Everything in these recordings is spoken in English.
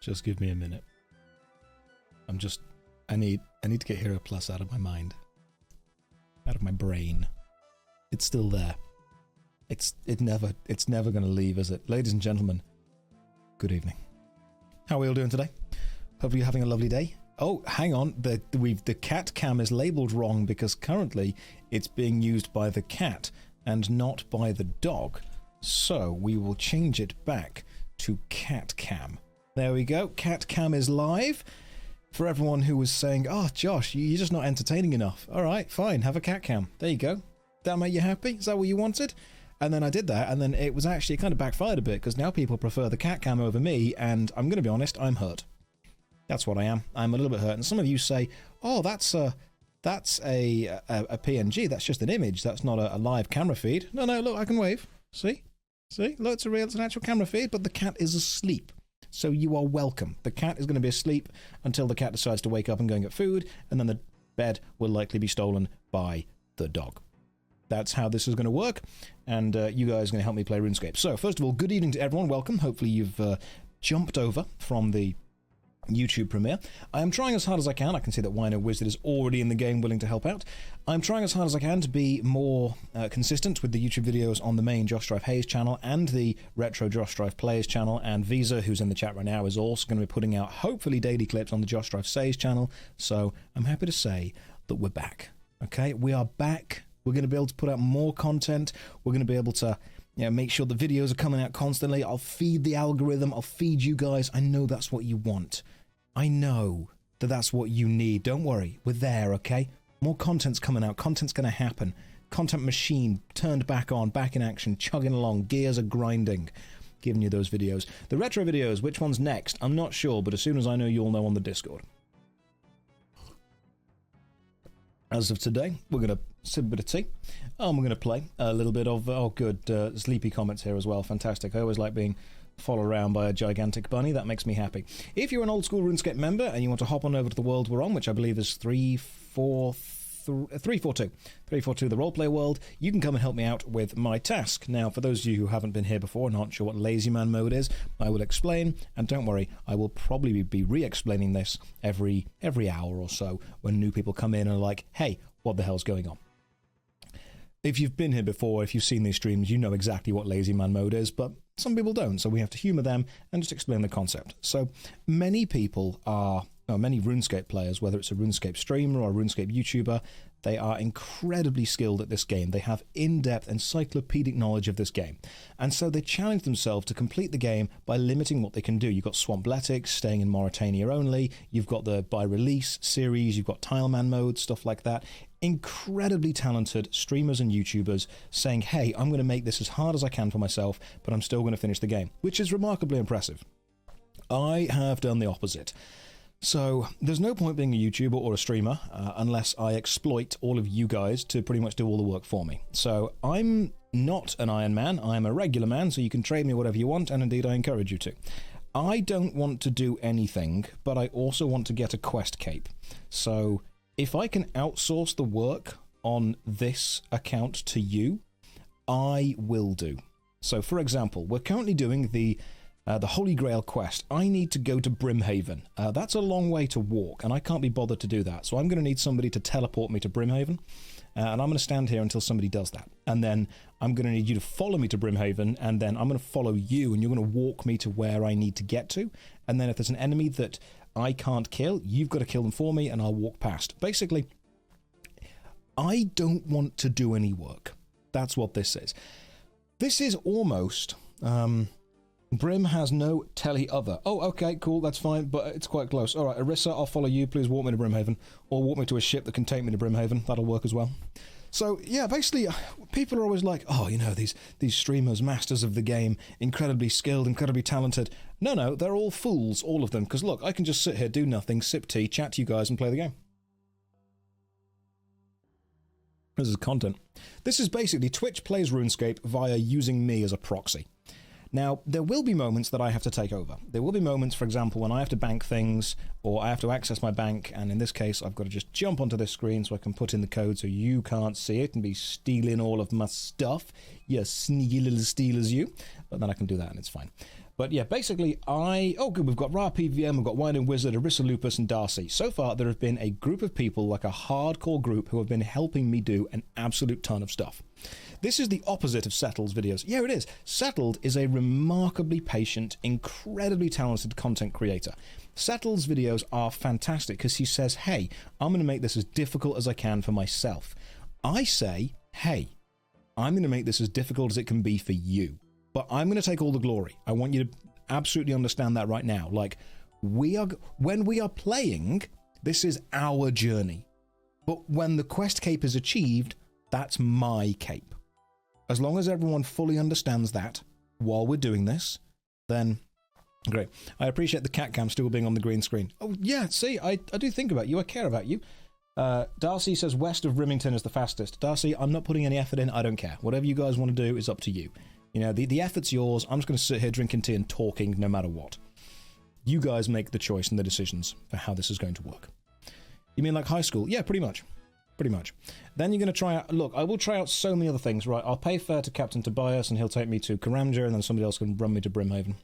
Just give me a minute. I need to get Hero Plus out of my mind. Out of my brain. It's still there. It's never going to leave, is it? Ladies and gentlemen, good evening. How are we all doing today? Hopefully you're having a lovely day. Oh, hang on. The cat cam is labeled wrong because currently it's being used by the cat and not by the dog. So we will change it back to cat cam. There we go. Cat cam is live. For everyone who was saying, oh, Josh, you're just not entertaining enough. All right, fine, have a cat cam. There you go. That make you happy? Is that what you wanted? And then I did that, and then it was actually kind of backfired a bit, because now people prefer the cat cam over me, and I'm going to be honest, I'm hurt. That's what I am. I'm a little bit hurt. And some of you say, oh, that's a PNG. That's just an image. That's not a live camera feed. No, look, I can wave. See? Look, it's an actual camera feed, but the cat is asleep. So you are welcome. The cat is going to be asleep until the cat decides to wake up and go and get food, and then the bed will likely be stolen by the dog. That's how this is going to work, and you guys are going to help me play RuneScape. So, first of all, good evening to everyone. Welcome. Hopefully you've jumped over from the YouTube premiere. I am trying as hard as I can. I can see that Wino Wizard is already in the game willing to help out. I'm trying as hard as I can to be more consistent with the YouTube videos on the main JoshStrifeHayes channel and the retro JoshStrifePlays channel, and Visa, who's in the chat right now, is also going to be putting out hopefully daily clips on the JoshStrifeSays channel. So I'm happy to say that we're back. Okay, we are back. We're going to be able to put out more content. We're going to be able to make sure the videos are coming out constantly. I'll feed the algorithm. I'll feed you guys. I know that's what you want. I know that that's what you need. Don't worry. We're there, okay? More content's coming out. Content's going to happen. Content machine turned back on, back in action, chugging along. Gears are grinding. Giving you those videos. The retro videos, which one's next? I'm not sure, but as soon as I know, you'll know on the Discord. As of today, we're going to sip a bit of tea. We're going to play a little bit of... Oh, good. Sleepy comments here as well. Fantastic. I always like being followed around by a gigantic bunny. That makes me happy. If you're an old school RuneScape member and you want to hop on over to the world we're on, which I believe is 342, the roleplay world, you can come and help me out with my task. Now, for those of you who haven't been here before and aren't sure what LazyManMode is, I will explain, and don't worry, I will probably be re-explaining this every hour or so when new people come in and are like, hey, what the hell's going on? If you've been here before, if you've seen these streams, you know exactly what LazyManMode is, but some people don't, so we have to humor them and just explain the concept. So many people are, many RuneScape players, whether it's a RuneScape streamer or a RuneScape YouTuber, they are incredibly skilled at this game. They have in-depth encyclopedic knowledge of this game. And so they challenge themselves to complete the game by limiting what they can do. You've got Swampletics, staying in Mauritania only. You've got the by release series. You've got TileManMode, stuff like that. Incredibly talented streamers and YouTubers saying, hey, I'm going to make this as hard as I can for myself, but I'm still going to finish the game, which is remarkably impressive. I have done the opposite. So there's no point being a YouTuber or a streamer unless I exploit all of you guys to pretty much do all the work for me. So I'm not an Iron Man, I'm a regular man, so you can trade me whatever you want, and indeed I encourage you to. I don't want to do anything, but I also want to get a quest cape. So if I can outsource the work on this account to you, I will do. So for example, we're currently doing the Holy Grail quest. I need to go to Brimhaven. That's a long way to walk, and I can't be bothered to do that. So I'm going to need somebody to teleport me to Brimhaven, and I'm going to stand here until somebody does that. And then I'm going to need you to follow me to Brimhaven, and then I'm going to follow you, and you're going to walk me to where I need to get to. And then if there's an enemy that I can't kill, you've got to kill them for me, and I'll walk past. Basically, I don't want to do any work. That's what this is. This is almost... Brim has no telly other. Oh, okay, cool, that's fine, but it's quite close. All right, Arissa, I'll follow you. Please walk me to Brimhaven. Or walk me to a ship that can take me to Brimhaven. That'll work as well. So, yeah, basically, people are always like, oh, you know, these streamers, masters of the game, incredibly skilled, incredibly talented. No, they're all fools, all of them. Because, look, I can just sit here, do nothing, sip tea, chat to you guys, and play the game. This is content. This is basically Twitch plays RuneScape via using me as a proxy. Now, there will be moments that I have to take over. There will be moments, for example, when I have to bank things, or I have to access my bank, and in this case, I've got to just jump onto this screen so I can put in the code so you can't see it and be stealing all of my stuff. You sneaky little stealers, you. But then I can do that, and it's fine. But yeah, basically, oh good, we've got Ra PVM, we've got Winding Wizard, Arissa Lupus, and Darcy. So far, there have been a group of people, like a hardcore group, who have been helping me do an absolute ton of stuff. This is the opposite of Settled's videos. Yeah, it is. Settled is a remarkably patient, incredibly talented content creator. Settled's videos are fantastic because he says, hey, I'm going to make this as difficult as I can for myself. I say, hey, I'm going to make this as difficult as it can be for you. But I'm going to take all the glory. I want you to absolutely understand that right now. Like, when we are playing, this is our journey. But when the quest cape is achieved, that's my cape. As long as everyone fully understands that while we're doing this, then great. I appreciate the cat cam still being on the green screen. Oh, yeah, see, I do think about you. I care about you. Darcy says west of Rimington is the fastest. Darcy, I'm not putting any effort in. I don't care. Whatever you guys want to do is up to you. You know, the effort's yours. I'm just going to sit here drinking tea and talking no matter what. You guys make the choice and the decisions for how this is going to work. You mean like high school? Yeah, pretty much. Pretty much. Then you're going to try out... Look, I will try out so many other things, right? I'll pay fare to Captain Tobias and he'll take me to Karamja and then somebody else can run me to Brimhaven.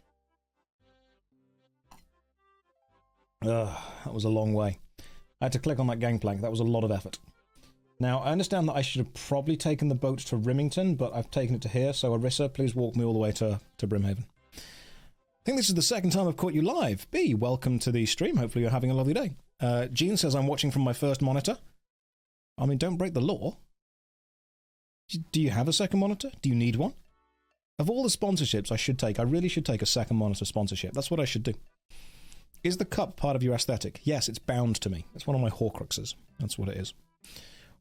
Ugh, that was a long way. I had to click on that gangplank. That was a lot of effort. Now, I understand that I should have probably taken the boat to Rimington, but I've taken it to here, so Arissa, please walk me all the way to Brimhaven. I think this is the second time I've caught you live. B, welcome to the stream. Hopefully you're having a lovely day. Jean says I'm watching from my first monitor. I mean, don't break the law. Do you have a second monitor? Do you need one? Of all the sponsorships I really should take a second monitor sponsorship. That's what I should do. Is the cup part of your aesthetic? Yes, it's bound to me. It's one of my Horcruxes. That's what it is.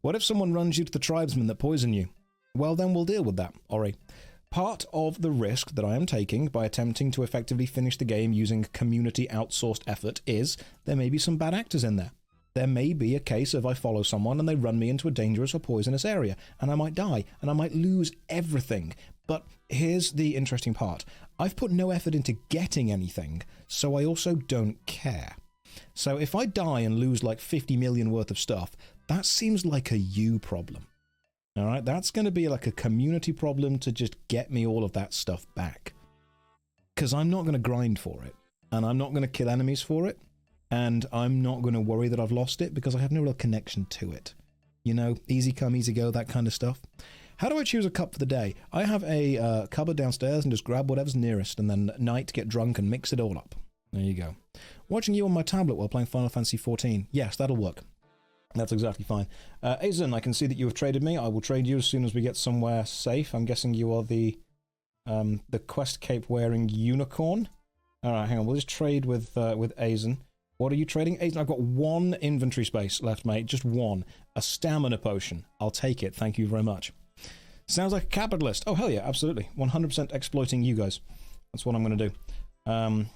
What if someone runs you to the tribesmen that poison you? Well, then we'll deal with that, Ori. Part of the risk that I am taking by attempting to effectively finish the game using community outsourced effort is there may be some bad actors in there. There may be a case of I follow someone and they run me into a dangerous or poisonous area, and I might die, and I might lose everything. But here's the interesting part. I've put no effort into getting anything, so I also don't care. So if I die and lose like 50 million worth of stuff, that seems like a you problem. Alright, that's going to be like a community problem to just get me all of that stuff back. Because I'm not going to grind for it, and I'm not going to kill enemies for it, and I'm not going to worry that I've lost it because I have no real connection to it. You know, easy come, easy go, that kind of stuff. How do I choose a cup for the day? I have a cupboard downstairs and just grab whatever's nearest, and then at night get drunk and mix it all up. There you go. Watching you on my tablet while playing Final Fantasy XIV. Yes, that'll work. That's exactly fine. Azen, I can see that you have traded me. I will trade you as soon as we get somewhere safe. I'm guessing you are the quest cape wearing unicorn. Alright, hang on. We'll just trade with Azen. What are you trading? Azen, I've got one inventory space left, mate. Just one. A stamina potion. I'll take it. Thank you very much. Sounds like a capitalist. Oh, hell yeah, absolutely. 100% exploiting you guys. That's what I'm going to do.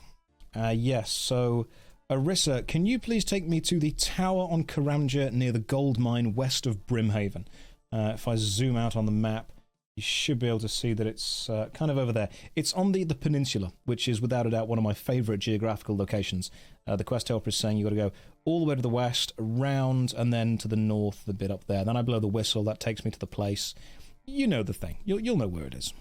Yes, so... Arissa, can you please take me to the tower on Karamja near the gold mine west of Brimhaven? If I zoom out on the map, you should be able to see that it's kind of over there. It's on the peninsula, which is without a doubt one of my favourite geographical locations. The quest helper is saying you've got to go all the way to the west, around, and then to the north, the bit up there. Then I blow the whistle, that takes me to the place. You know the thing. You'll know where it is.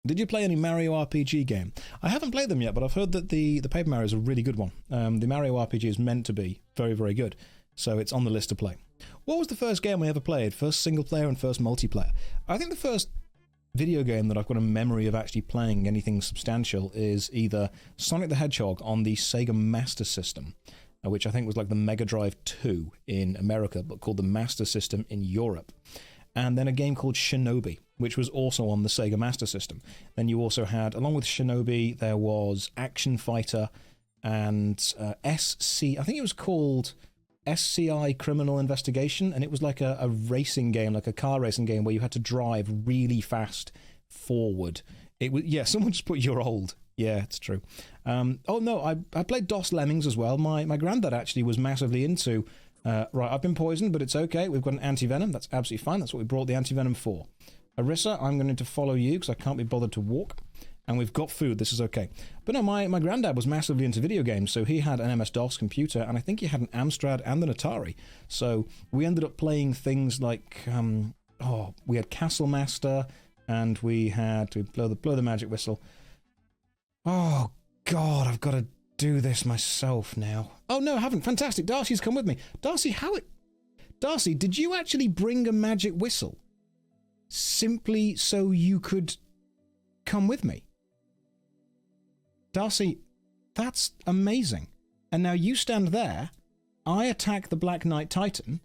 Did you play any Mario RPG game? I haven't played them yet, but I've heard that the Paper Mario is a really good one. The Mario RPG is meant to be very, very good, so it's on the list to play. What was the first game I ever played? First single player and first multiplayer? I think the first video game that I've got a memory of actually playing anything substantial is either Sonic the Hedgehog on the Sega Master System, which I think was like the Mega Drive 2 in America, but called the Master System in Europe. And then a game called Shinobi, which was also on the Sega Master System. Then you also had, along with Shinobi, there was Action Fighter and SC, I think it was called SCI Criminal Investigation, and it was like a racing game, like a car racing game where you had to drive really fast forward. It was, yeah, someone just put you're old. Yeah, it's true. Oh no, I played DOS Lemmings as well. My granddad actually was massively into... right, I've been poisoned, but it's okay. We've got an anti-venom. That's absolutely fine. That's what we brought the anti-venom for. Arissa, I'm going to follow you because I can't be bothered to walk. And we've got food. This is okay. But no, my granddad was massively into video games, so he had an MS-DOS computer, and I think he had an Amstrad and an Atari. So we ended up playing things like... we had Castle Master, and we had... to blow the magic whistle. Oh, God, I've got to do this myself now. Oh, no, I haven't. Fantastic. Darcy's come with me. Darcy, Darcy, did you actually bring a magic whistle simply so you could come with me? Darcy, that's amazing. And now you stand there, I attack the Black Knight Titan,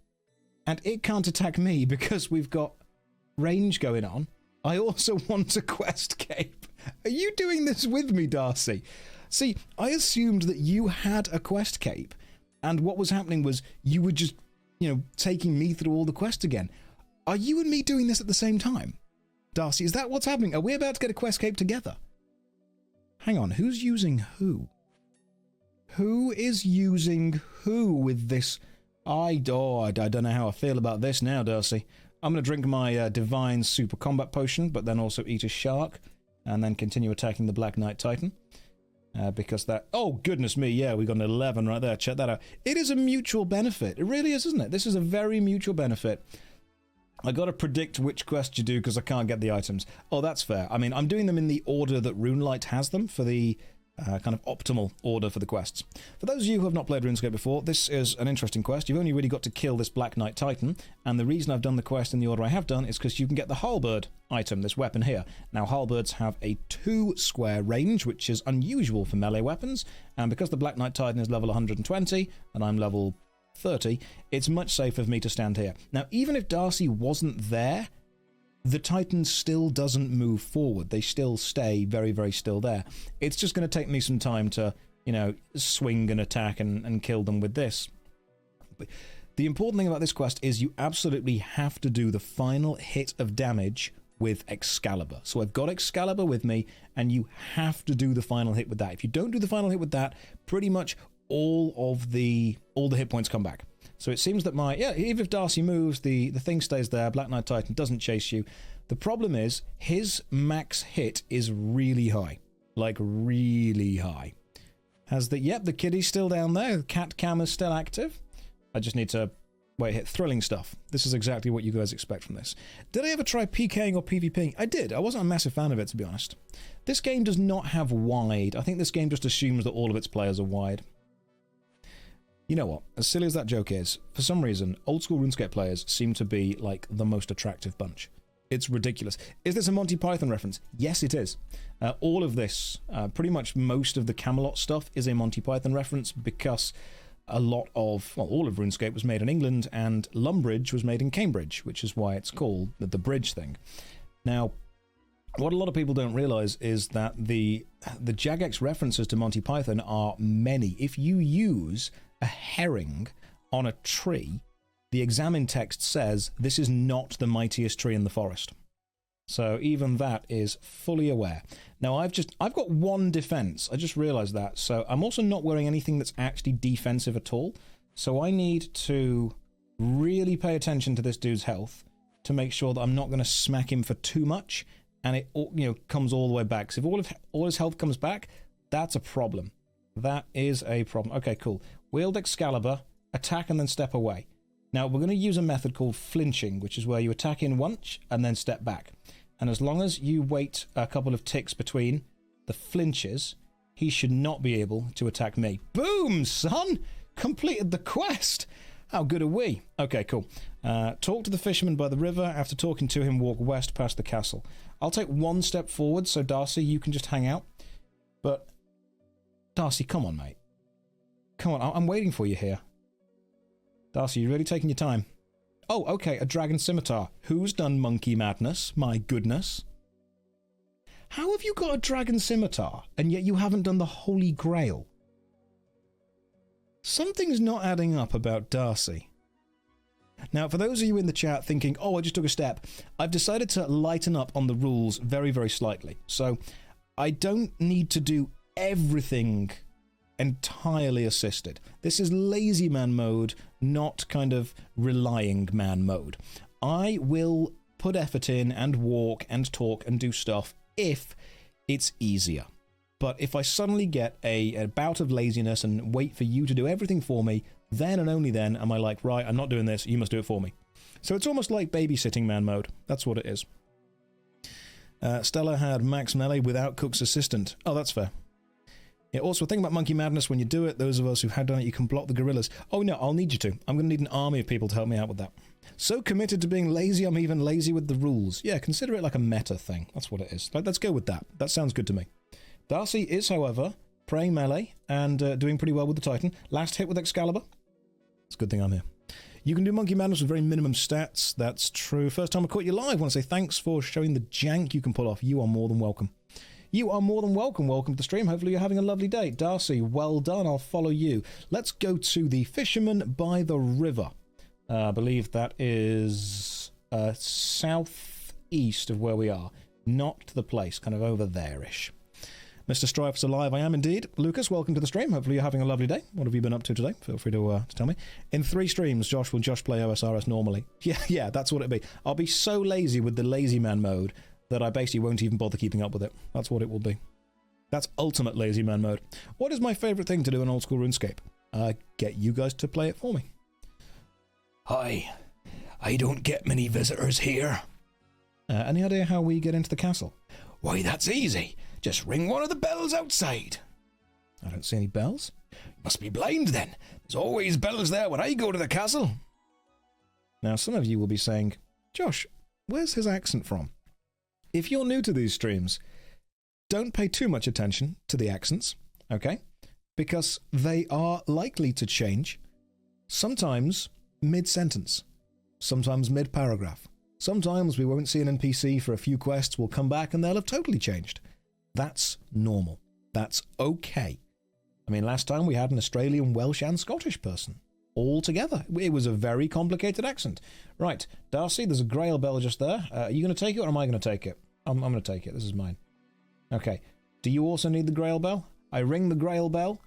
and it can't attack me because we've got range going on. I also want a quest cape. Are you doing this with me, Darcy? See, I assumed that you had a quest cape, and what was happening was you were just, taking me through all the quests again. Are you and me doing this at the same time? Darcy, is that what's happening? Are we about to get a quest cape together? Hang on, who's using who? Who is using who with this? I don't know how I feel about this now, Darcy. I'm going to drink my Divine Super Combat Potion, but then also eat a shark, and then continue attacking the Black Knight Titan. Because that... Oh, goodness me, yeah, we got an 11 right there. Check that out. It is a mutual benefit. It really is, isn't it? This is a very mutual benefit. I got to predict which quest you do because I can't get the items. Oh, that's fair. I mean, I'm doing them in the order that RuneLite has them for the kind of optimal order for the quests. For those of you who have not played RuneScape before, this is an interesting quest. You've only really got to kill this Black Knight Titan, and the reason I've done the quest in the order I have done is because you can get the halberd item, this weapon here. Now, halberds have a 2 square range, which is unusual for melee weapons, and because the Black Knight Titan is level 120, and I'm level 30, it's much safer for me to stand here. Now, even if Darcy wasn't there, the Titan still doesn't move forward. They still stay very, very still there. It's just going to take me some time to, swing and attack and kill them with this. But the important thing about this quest is you absolutely have to do the final hit of damage with Excalibur. So I've got Excalibur with me, and you have to do the final hit with that. If you don't do the final hit with that, pretty much all the hit points come back. So it seems that even if Darcy moves, the thing stays there. Black Knight Titan doesn't chase you. The problem is his max hit is really high. Like, really high. The kiddie's still down there. The cat cam is still active. I just need to hit thrilling stuff. This is exactly what you guys expect from this. Did I ever try PKing or PvPing? I did. I wasn't a massive fan of it, to be honest. This game does not have wide. I think this game just assumes that all of its players are wide. You know what? As silly as that joke is, for some reason, old school RuneScape players seem to be, like, the most attractive bunch. It's ridiculous. Is this a Monty Python reference? Yes, it is. All of this, pretty much most of the Camelot stuff is a Monty Python reference because all of RuneScape was made in England and Lumbridge was made in Cambridge, which is why it's called the bridge thing. Now, what a lot of people don't realize is that the Jagex references to Monty Python are many. If you use a herring on a tree, the examine text says this is not the mightiest tree in the forest. So even that is fully aware. Now I've got one defense. I just realized that. So I'm also not wearing anything that's actually defensive at all. So I need to really pay attention to this dude's health to make sure that I'm not going to smack him for too much and it comes all the way back. So if all his health comes back, that's a problem. That is a problem. Okay, cool. Wield Excalibur, attack and then step away. Now, we're going to use a method called flinching, which is where you attack in once and then step back. And as long as you wait a couple of ticks between the flinches, he should not be able to attack me. Boom, son! Completed the quest! How good are we? Okay, cool. Talk to the fisherman by the river. After talking to him, walk west past the castle. I'll take one step forward, so Darcy, you can just hang out. But, Darcy, come on, mate. Come on, I'm waiting for you here. Darcy, you really taking your time? Oh, okay, a dragon scimitar. Who's done monkey madness? My goodness. How have you got a dragon scimitar, and yet you haven't done the Holy Grail? Something's not adding up about Darcy. Now, for those of you in the chat thinking, oh, I just took a step, I've decided to lighten up on the rules very, very slightly. So, I don't need to do everything entirely assisted. This is lazy man mode, not kind of relying man mode. I will put effort in and walk and talk and do stuff if it's easier. But if I suddenly get a bout of laziness and wait for you to do everything for me, then and only then am I like, right, I'm not doing this, you must do it for me. So it's almost like babysitting man mode. That's what it is. Stella had max melee without Cook's assistant. Oh, that's fair. Yeah, also, think about Monkey Madness when you do it. Those of us who have done it, you can block the gorillas. Oh, no, I'll need you to. I'm going to need an army of people to help me out with that. So committed to being lazy, I'm even lazy with the rules. Yeah, consider it like a meta thing. That's what it is. Let's go with that. That sounds good to me. Darcy is, however, praying melee and doing pretty well with the Titan. Last hit with Excalibur. It's a good thing I'm here. You can do Monkey Madness with very minimum stats. That's true. First time I caught you live. I want to say thanks for showing the jank you can pull off. You are more than welcome. You are more than welcome. Welcome to the stream. Hopefully you're having a lovely day. Darcy, well done. I'll follow you. Let's go to the Fisherman by the River. I believe that is southeast of where we are. Not to the place, kind of over there-ish. Mr. Strife's alive. I am indeed. Lucas, welcome to the stream. Hopefully you're having a lovely day. What have you been up to today? Feel free to tell me. In 3 streams, Josh will play OSRS normally. Yeah, that's what it'll be. I'll be so lazy with the LazyManMode that I basically won't even bother keeping up with it. That's what it will be. That's ultimate LazyManMode. What is my favourite thing to do in old school RuneScape? Get you guys to play it for me. Hi. I don't get many visitors here. Any idea how we get into the castle? Why, that's easy. Just ring one of the bells outside. I don't see any bells. Must be blind then. There's always bells there when I go to the castle. Now, some of you will be saying, Josh, where's his accent from? If you're new to these streams, don't pay too much attention to the accents, okay? Because they are likely to change. Sometimes mid-sentence. Sometimes mid-paragraph. Sometimes we won't see an NPC for a few quests. We'll come back and they'll have totally changed. That's normal. That's okay. I mean, last time we had an Australian, Welsh and Scottish person all together. It was a very complicated accent. Right, Darcy, there's a Grail bell just there. Are you going to take it or am I going to take it? I'm going to take it. This is mine. Okay. Do you also need the Grail bell? I ring the Grail bell,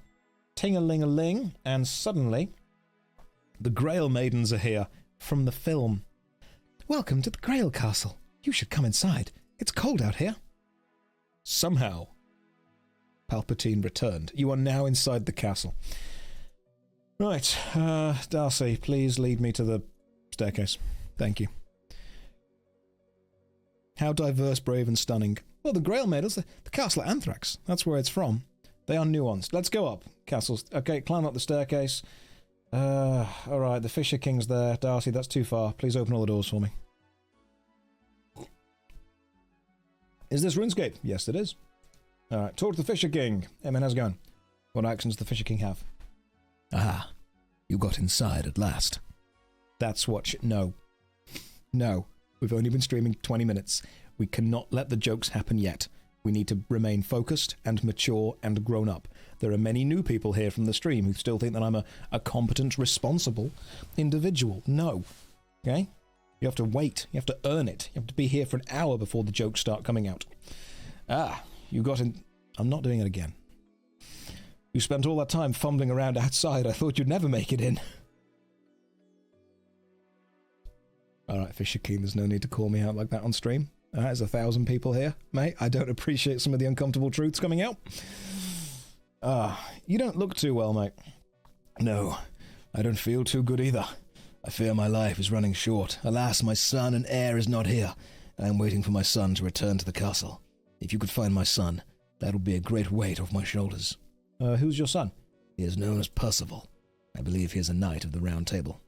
ting-a-ling-a-ling, and suddenly the Grail maidens are here from the film. Welcome to the Grail Castle. You should come inside. It's cold out here. Somehow, Palpatine returned. You are now inside the castle. Right, Darcy, please lead me to the staircase. Thank you. How diverse, brave, and stunning. Well, the Grail Maidens, the castle at Anthrax. That's where it's from. They are nuanced. Let's go up. Castles. Okay, climb up the staircase. Alright, the Fisher King's there. Darcy, that's too far. Please open all the doors for me. Is this RuneScape? Yes, it is. Alright, talk to the Fisher King. Hey man, how's it going? What accents does the Fisher King have? Ah, you got inside at last. That's what No. No. We've only been streaming 20 minutes. We cannot let the jokes happen yet. We need to remain focused and mature and grown up. There are many new people here from the stream who still think that I'm a competent, responsible individual. No. Okay? You have to wait. You have to earn it. You have to be here for an hour before the jokes start coming out. Ah, you got in... I'm not doing it again. You spent all that time fumbling around outside. I thought you'd never make it in. Alright, Fisher King, there's no need to call me out like that on stream. There's 1,000 people here, mate. I don't appreciate some of the uncomfortable truths coming out. You don't look too well, mate. No, I don't feel too good either. I fear my life is running short. Alas, my son and heir is not here. I am waiting for my son to return to the castle. If you could find my son, that would be a great weight off my shoulders. Who's your son? He is known as Percival. I believe he is a knight of the Round Table.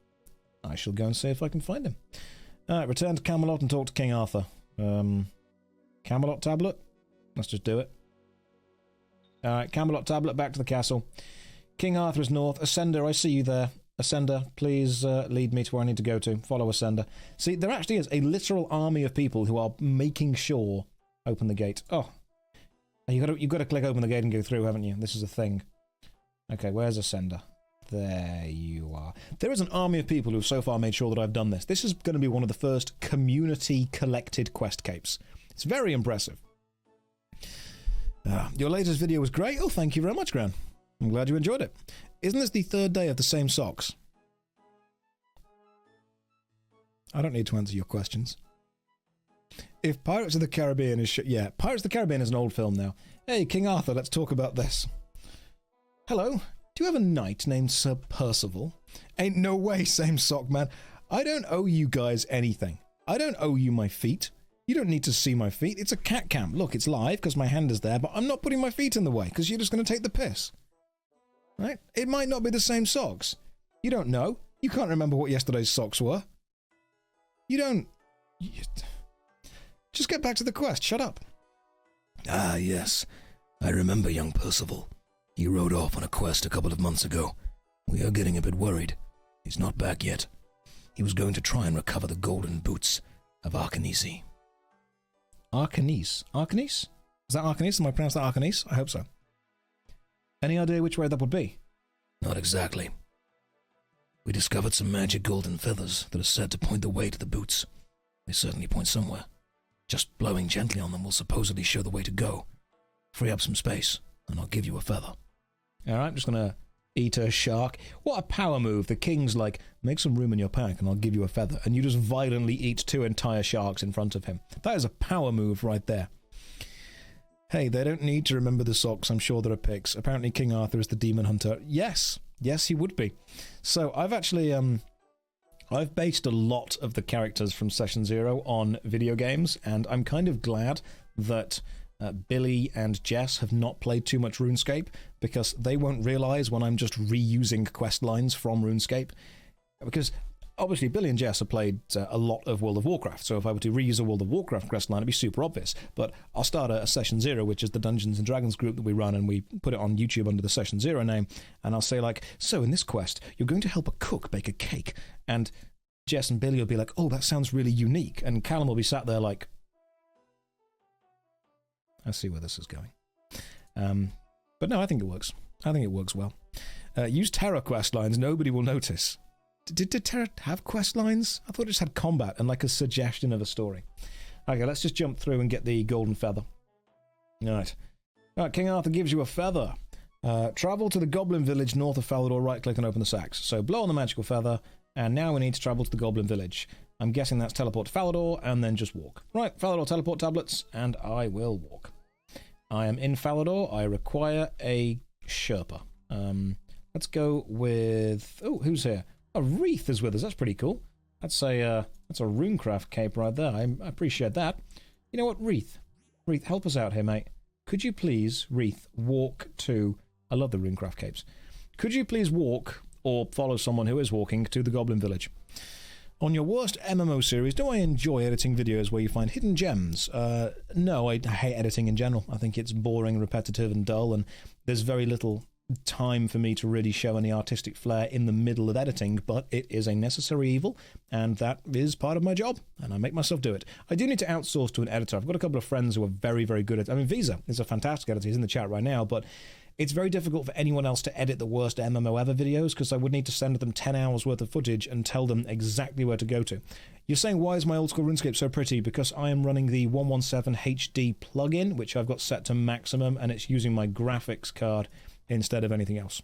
I shall go and see if I can find him. Alright, return to Camelot and talk to King Arthur. Camelot tablet? Let's just do it. Alright, Camelot tablet, back to the castle. King Arthur is north. Ascender, I see you there. Ascender, please lead me to where I need to go to. Follow Ascender. See, there actually is a literal army of people who are making sure... Open the gate. Oh. You've got to click open the gate and go through, haven't you? This is a thing. Okay, where's Ascender? There you are. There is an army of people who have so far made sure that I've done this. This is going to be one of the first community-collected quest capes. It's very impressive. Your latest video was great. Oh, thank you very much, Gran. I'm glad you enjoyed it. Isn't this the 3rd day of the same socks? I don't need to answer your questions. If Pirates of the Caribbean is... yeah, Pirates of the Caribbean is an old film now. Hey, King Arthur, let's talk about this. Hello? Do you have a knight named Sir Percival? Ain't no way, same sock, man. I don't owe you guys anything. I don't owe you my feet. You don't need to see my feet. It's a cat cam. Look, it's live because my hand is there, but I'm not putting my feet in the way because you're just going to take the piss. Right? It might not be the same socks. You don't know. You can't remember what yesterday's socks were. You don't... Just get back to the quest. Shut up. Ah, yes. I remember young Percival. He rode off on a quest a couple of months ago. We are getting a bit worried. He's not back yet. He was going to try and recover the golden boots of Arcanisi. Arcanese? Arcanese? Is that Arcanese? Am I pronouncing that Arcanese? I hope so. Any idea which way that would be? Not exactly. We discovered some magic golden feathers that are said to point the way to the boots. They certainly point somewhere. Just blowing gently on them will supposedly show the way to go. Free up some space, and I'll give you a feather. Alright, I'm just gonna eat a shark. What a power move. The king's like, make some room in your pack and I'll give you a feather. And you just violently eat 2 entire sharks in front of him. That is a power move right there. Hey, they don't need to remember the socks. I'm sure there are pics. Apparently King Arthur is the demon hunter. Yes. Yes, he would be. So I've actually, I've based a lot of the characters from Session 0 on video games, and I'm kind of glad that Billy and Jess have not played too much RuneScape, because they won't realise when I'm just reusing quest lines from RuneScape. Because obviously Billy and Jess have played a lot of World of Warcraft, so if I were to reuse a World of Warcraft quest line, it'd be super obvious. But I'll start a Session 0, which is the Dungeons and Dragons group that we run, and we put it on YouTube under the Session 0 name, and I'll say like, so in this quest, you're going to help a cook bake a cake, and Jess and Billy will be like, oh, that sounds really unique, and Callum will be sat there like, I see where this is going. But no, I think it works. I think it works well. Use Terra quest lines, nobody will notice. Did Terra have quest lines? I thought it just had combat and like a suggestion of a story. Okay, let's just jump through and get the golden feather. Alright. Alright, King Arthur gives you a feather. Travel to the Goblin Village north of Falador, right-click and open the sacks. So blow on the magical feather, and now we need to travel to the Goblin Village. I'm guessing that's teleport to Falador, and then just walk. Right, Falador teleport tablets, and I will walk. I am in Falador. I require a Sherpa. Let's go with... Oh, who's here? Oh, Wreath is with us. That's pretty cool. That's a Runecraft cape right there. I appreciate that. You know what, Wreath? Wreath, help us out here, mate. Could you please, Wreath, walk to... I love the Runecraft capes. Could you please walk, or follow someone who is walking, to the Goblin Village? On your worst MMO series, do I enjoy editing videos where you find hidden gems? No, I hate editing in general. I think it's boring, repetitive, and dull, and there's very little time for me to really show any artistic flair in the middle of editing, but it is a necessary evil, and that is part of my job, and I make myself do it. I do need to outsource to an editor. I've got a couple of friends who are very, very good at it. I mean, Visa is a fantastic editor. He's in the chat right now, but it's very difficult for anyone else to edit the worst MMO ever videos, because I would need to send them 10 hours worth of footage and tell them exactly where to go to. You're saying, why is my old school RuneScape so pretty? Because I am running the 117 HD plugin, which I've got set to maximum, and it's using my graphics card instead of anything else.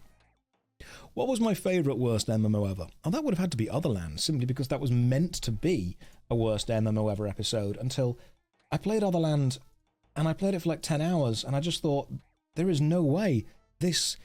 What was my favourite worst MMO ever? Oh, that would have had to be Otherland, simply because that was meant to be a worst MMO ever episode, until I played Otherland, and I played it for like 10 hours, and I just thought, there is no way this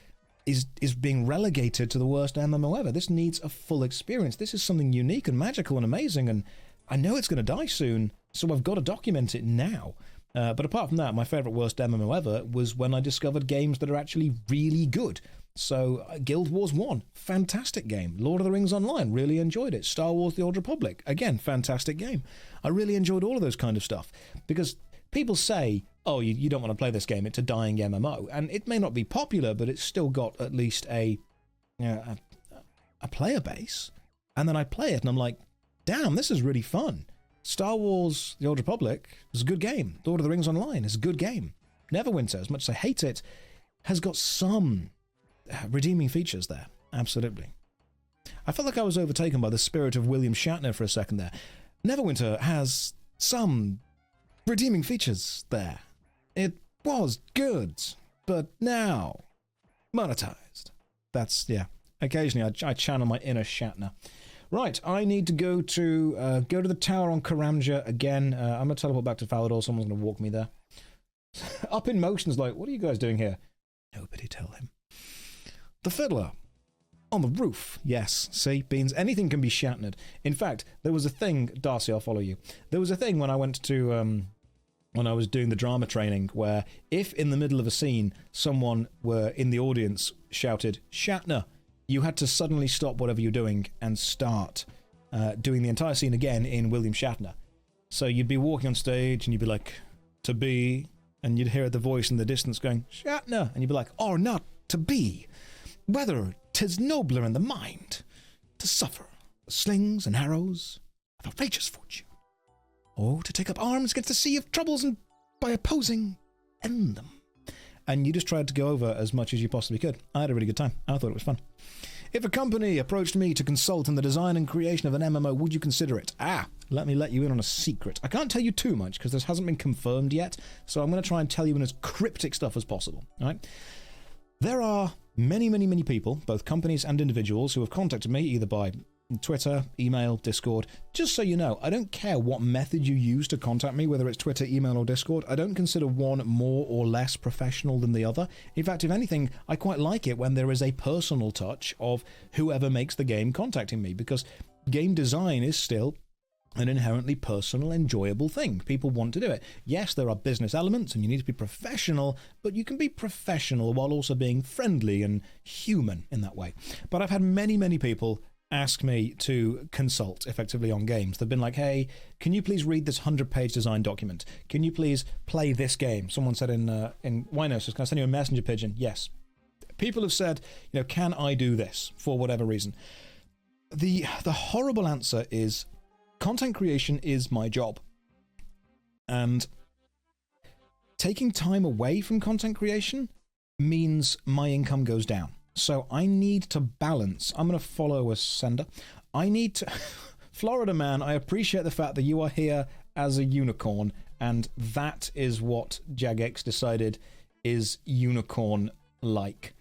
is being relegated to the worst MMO ever. This needs a full experience. This is something unique and magical and amazing, and I know it's going to die soon, so I've got to document it now. But apart from that, my favourite worst MMO ever was when I discovered games that are actually really good. So, Guild Wars 1, fantastic game. Lord of the Rings Online, really enjoyed it. Star Wars The Old Republic, again, fantastic game. I really enjoyed all of those kind of stuff. Because people say, oh, you don't want to play this game, it's a dying MMO. And it may not be popular, but it's still got at least a player base. And then I play it and I'm like, damn, this is really fun. Star Wars The Old Republic is a good game. Lord of the Rings Online is a good game. Neverwinter, as much as I hate it, has got some redeeming features there. Absolutely. I felt like I was overtaken by the spirit of William Shatner for a second there. Neverwinter has some redeeming features there. It was good, but now monetized. That's, yeah. Occasionally I channel my inner Shatner. Right, I need to go to the tower on Karamja again. I'm going to teleport back to Falador. Someone's going to walk me there. Up in Motion's like, what are you guys doing here? Nobody tell him. The Fiddler. On the roof, yes. See, Beans, anything can be shatnered. In fact, there was a thing, Darcy, I'll follow you. There was a thing when I went to, when I was doing the drama training, where if in the middle of a scene, someone were in the audience shouted, Shatner, you had to suddenly stop whatever you're doing and start doing the entire scene again in William Shatner. So you'd be walking on stage and you'd be like, to be, and you'd hear the voice in the distance going, Shatner, and you'd be like, or not to be, whether 'tis nobler in the mind to suffer the slings and arrows of outrageous fortune, or to take up arms against the sea of troubles and by opposing end them. And you just tried to go over as much as you possibly could. I had a really good time. I thought it was fun. If a company approached me to consult in the design and creation of an MMO, would you consider it? Let me let you in on a secret. I can't tell you too much because this hasn't been confirmed yet, so I'm going to try and tell you in as cryptic stuff as possible. All right? There are many, many, many people, both companies and individuals, who have contacted me either by Twitter, email, Discord. Just so you know, I don't care what method you use to contact me, whether it's Twitter, email, or Discord. I don't consider one more or less professional than the other. In fact, if anything, I quite like it when there is a personal touch of whoever makes the game contacting me, because game design is still an inherently personal, enjoyable thing. People want to do it. Yes, there are business elements and you need to be professional, but you can be professional while also being friendly and human in that way. But I've had many, many people ask me to consult effectively on games. They've been like, hey, can you please read this 100-page design document? Can you please play this game? Someone said in Winos, can I send you a messenger pigeon? Yes. People have said, can I do this for whatever reason? The horrible answer is content creation is my job. And taking time away from content creation means my income goes down. So I need to balance. I'm going to follow a sender. I need to... Florida man, I appreciate the fact that you are here as a unicorn, and that is what Jagex decided is unicorn-like.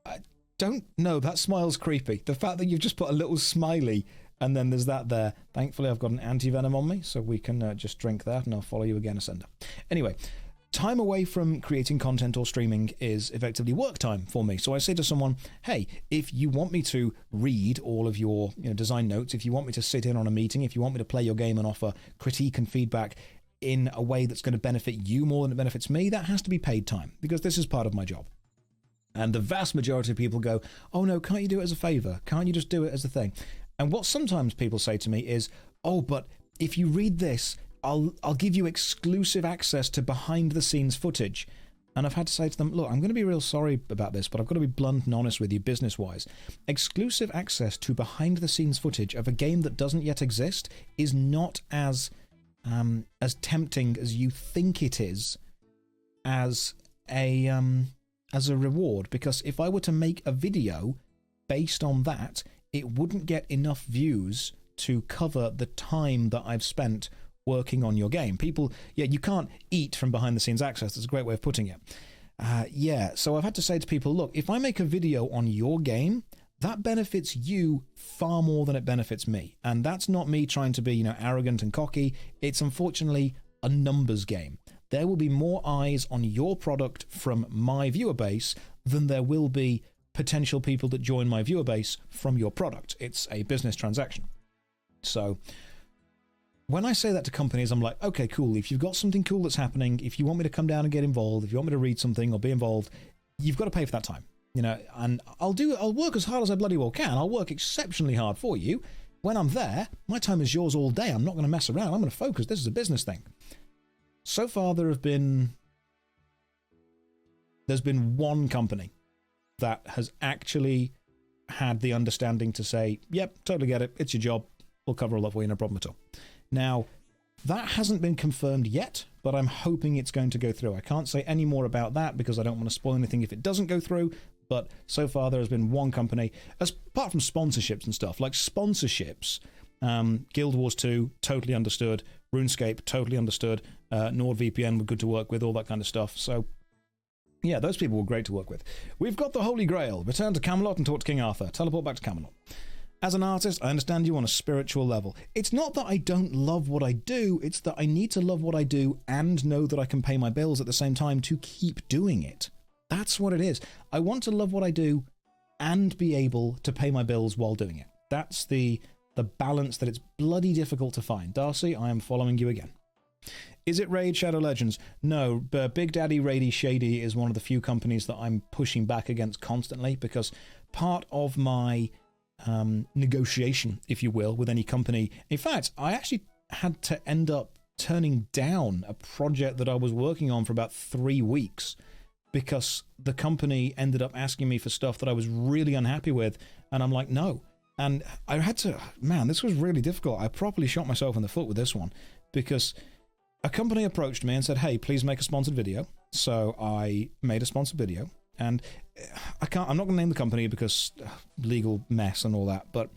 I don't know, that smile's creepy. The fact that you've just put a little smiley and then there's that there. Thankfully, I've got an anti-venom on me, so we can just drink that, and I'll follow you again, Ascender. Anyway, time away from creating content or streaming is effectively work time for me. So I say to someone, hey, if you want me to read all of your design notes, if you want me to sit in on a meeting, if you want me to play your game and offer critique and feedback in a way that's going to benefit you more than it benefits me, that has to be paid time, because this is part of my job. And the vast majority of people go, oh no, can't you do it as a favor? Can't you just do it as a thing? And what sometimes people say to me is, oh, but if you read this, I'll give you exclusive access to behind-the-scenes footage. And I've had to say to them, look, I'm going to be real sorry about this, but I've got to be blunt and honest with you business-wise. Exclusive access to behind-the-scenes footage of a game that doesn't yet exist is not as tempting as you think it is as a reward. Because if I were to make a video based on that, it wouldn't get enough views to cover the time that I've spent working on your game. People, you can't eat from behind-the-scenes access. That's a great way of putting it. So I've had to say to people, look, if I make a video on your game, that benefits you far more than it benefits me. And that's not me trying to be, arrogant and cocky. It's unfortunately a numbers game. There will be more eyes on your product from my viewer base than there will be potential people that join my viewer base from your product. It's a business transaction. So when I say that to companies, I'm like, okay, cool. If you've got something cool that's happening, if you want me to come down and get involved, if you want me to read something or be involved, you've got to pay for that time. And I'll work as hard as I bloody well can. I'll work exceptionally hard for you. When I'm there, my time is yours all day. I'm not going to mess around. I'm going to focus. This is a business thing. So far, there's been one company that has actually had the understanding to say, yep, totally get it. It's your job. We'll cover all that for you, no problem at all. Now, that hasn't been confirmed yet, but I'm hoping it's going to go through. I can't say any more about that because I don't want to spoil anything if it doesn't go through, but so far there has been one company, apart from sponsorships and stuff, like sponsorships, Guild Wars 2, totally understood, RuneScape, totally understood, NordVPN were good to work with, all that kind of stuff, so yeah, those people were great to work with. We've got the Holy Grail. Return to Camelot and talk to King Arthur. Teleport back to Camelot. As an artist, I understand you on a spiritual level. It's not that I don't love what I do, it's that I need to love what I do and know that I can pay my bills at the same time to keep doing it. That's what it is. I want to love what I do and be able to pay my bills while doing it. That's the balance that it's bloody difficult to find. Darcy, I am following you again. Is it Raid Shadow Legends? No, but Big Daddy Raidy Shady is one of the few companies that I'm pushing back against constantly, because part of my negotiation, if you will, with any company... In fact, I actually had to end up turning down a project that I was working on for about 3 weeks because the company ended up asking me for stuff that I was really unhappy with, and I'm like, no. And I had to... Man, this was really difficult. I properly shot myself in the foot with this one, because a company approached me and said, hey, please make a sponsored video. So I made a sponsored video, and I'm not going to name the company because legal mess and all that, but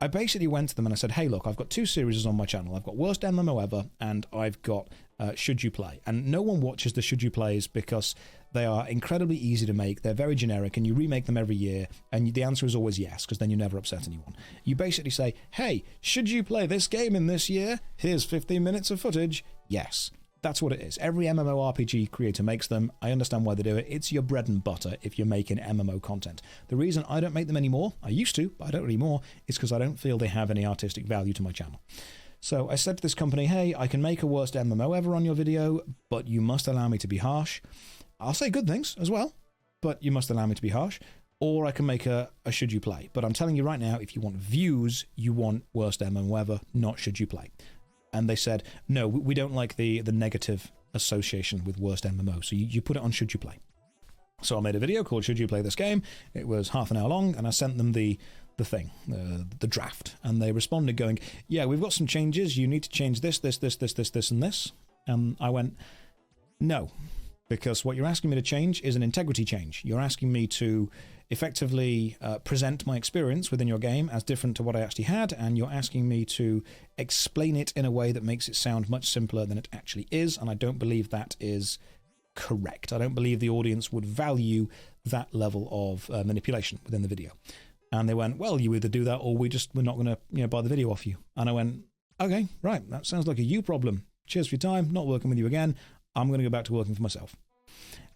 I basically went to them and I said, hey, look, I've got 2 series on my channel. I've got Worst MMO Ever, and I've got Should You Play. And no one watches the Should You Plays because they are incredibly easy to make. They're very generic, and you remake them every year, and the answer is always yes, because then you never upset anyone. You basically say, hey, should you play this game in this year? Here's 15 minutes of footage. Yes. That's what it is. Every MMORPG creator makes them. I understand why they do it. It's your bread and butter if you're making MMO content. The reason I don't make them anymore, I used to, but I don't anymore, is because I don't feel they have any artistic value to my channel. So I said to this company, hey, I can make a Worst MMO Ever on your video, but you must allow me to be harsh. I'll say good things as well, but you must allow me to be harsh. Or I can make a Should You Play. But I'm telling you right now, if you want views, you want Worst MMO Ever, not Should You Play. And they said, no, we don't like the negative association with Worst MMO, so you put it on Should You Play. So I made a video called Should You Play This Game? It was half an hour long, and I sent them the draft. And they responded going, yeah, we've got some changes. You need to change this, and this. And I went, no, because what you're asking me to change is an integrity change. You're asking me to effectively present my experience within your game as different to what I actually had, and you're asking me to explain it in a way that makes it sound much simpler than it actually is, and I don't believe that is correct. I don't believe the audience would value that level of manipulation within the video. And they went, well, you either do that or we're not going to buy the video off you. And I went, okay, right, that sounds like a you problem. Cheers for your time, not working with you again. I'm going to go back to working for myself.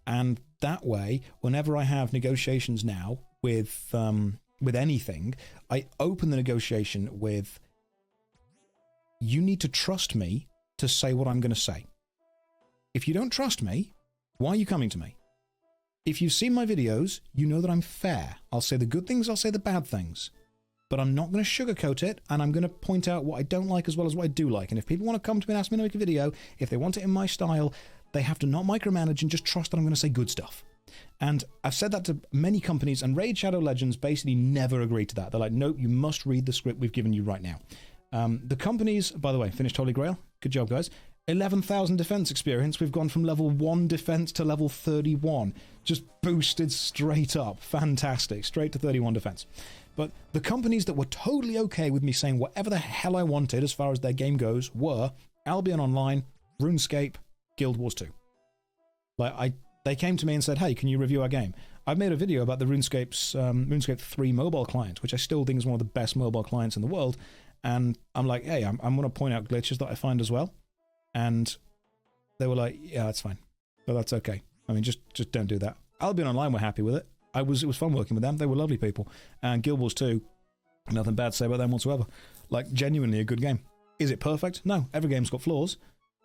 And that way, whenever I have negotiations now with anything, I open the negotiation with, you need to trust me to say what I'm going to say. If you don't trust me, why are you coming to me? If you've seen my videos, you know that I'm fair. I'll say the good things, I'll say the bad things. But I'm not going to sugarcoat it, and I'm going to point out what I don't like as well as what I do like. And if people want to come to me and ask me to make a video, if they want it in my style, they have to not micromanage and just trust that I'm going to say good stuff. And I've said that to many companies, and Raid Shadow Legends basically never agreed to that. They're like, nope, you must read the script we've given you right now. The companies, by the way, finished Holy Grail. Good job, guys. 11,000 defense experience. We've gone from level 1 defense to level 31. Just boosted straight up. Fantastic. Straight to 31 defense. But the companies that were totally okay with me saying whatever the hell I wanted as far as their game goes were Albion Online, RuneScape, Guild Wars 2. They came to me and said, hey, can you review our game? I've made a video about the RuneScape 3 mobile client, which I still think is one of the best mobile clients in the world. And I'm like, hey, I'm going to point out glitches that I find as well. And they were like, yeah, that's fine. But that's okay. I mean, just don't do that. Albion Online were happy with it. It was fun working with them. They were lovely people. And Guild Wars 2, nothing bad to say about them whatsoever. Like, genuinely a good game. Is it perfect? No. Every game's got flaws.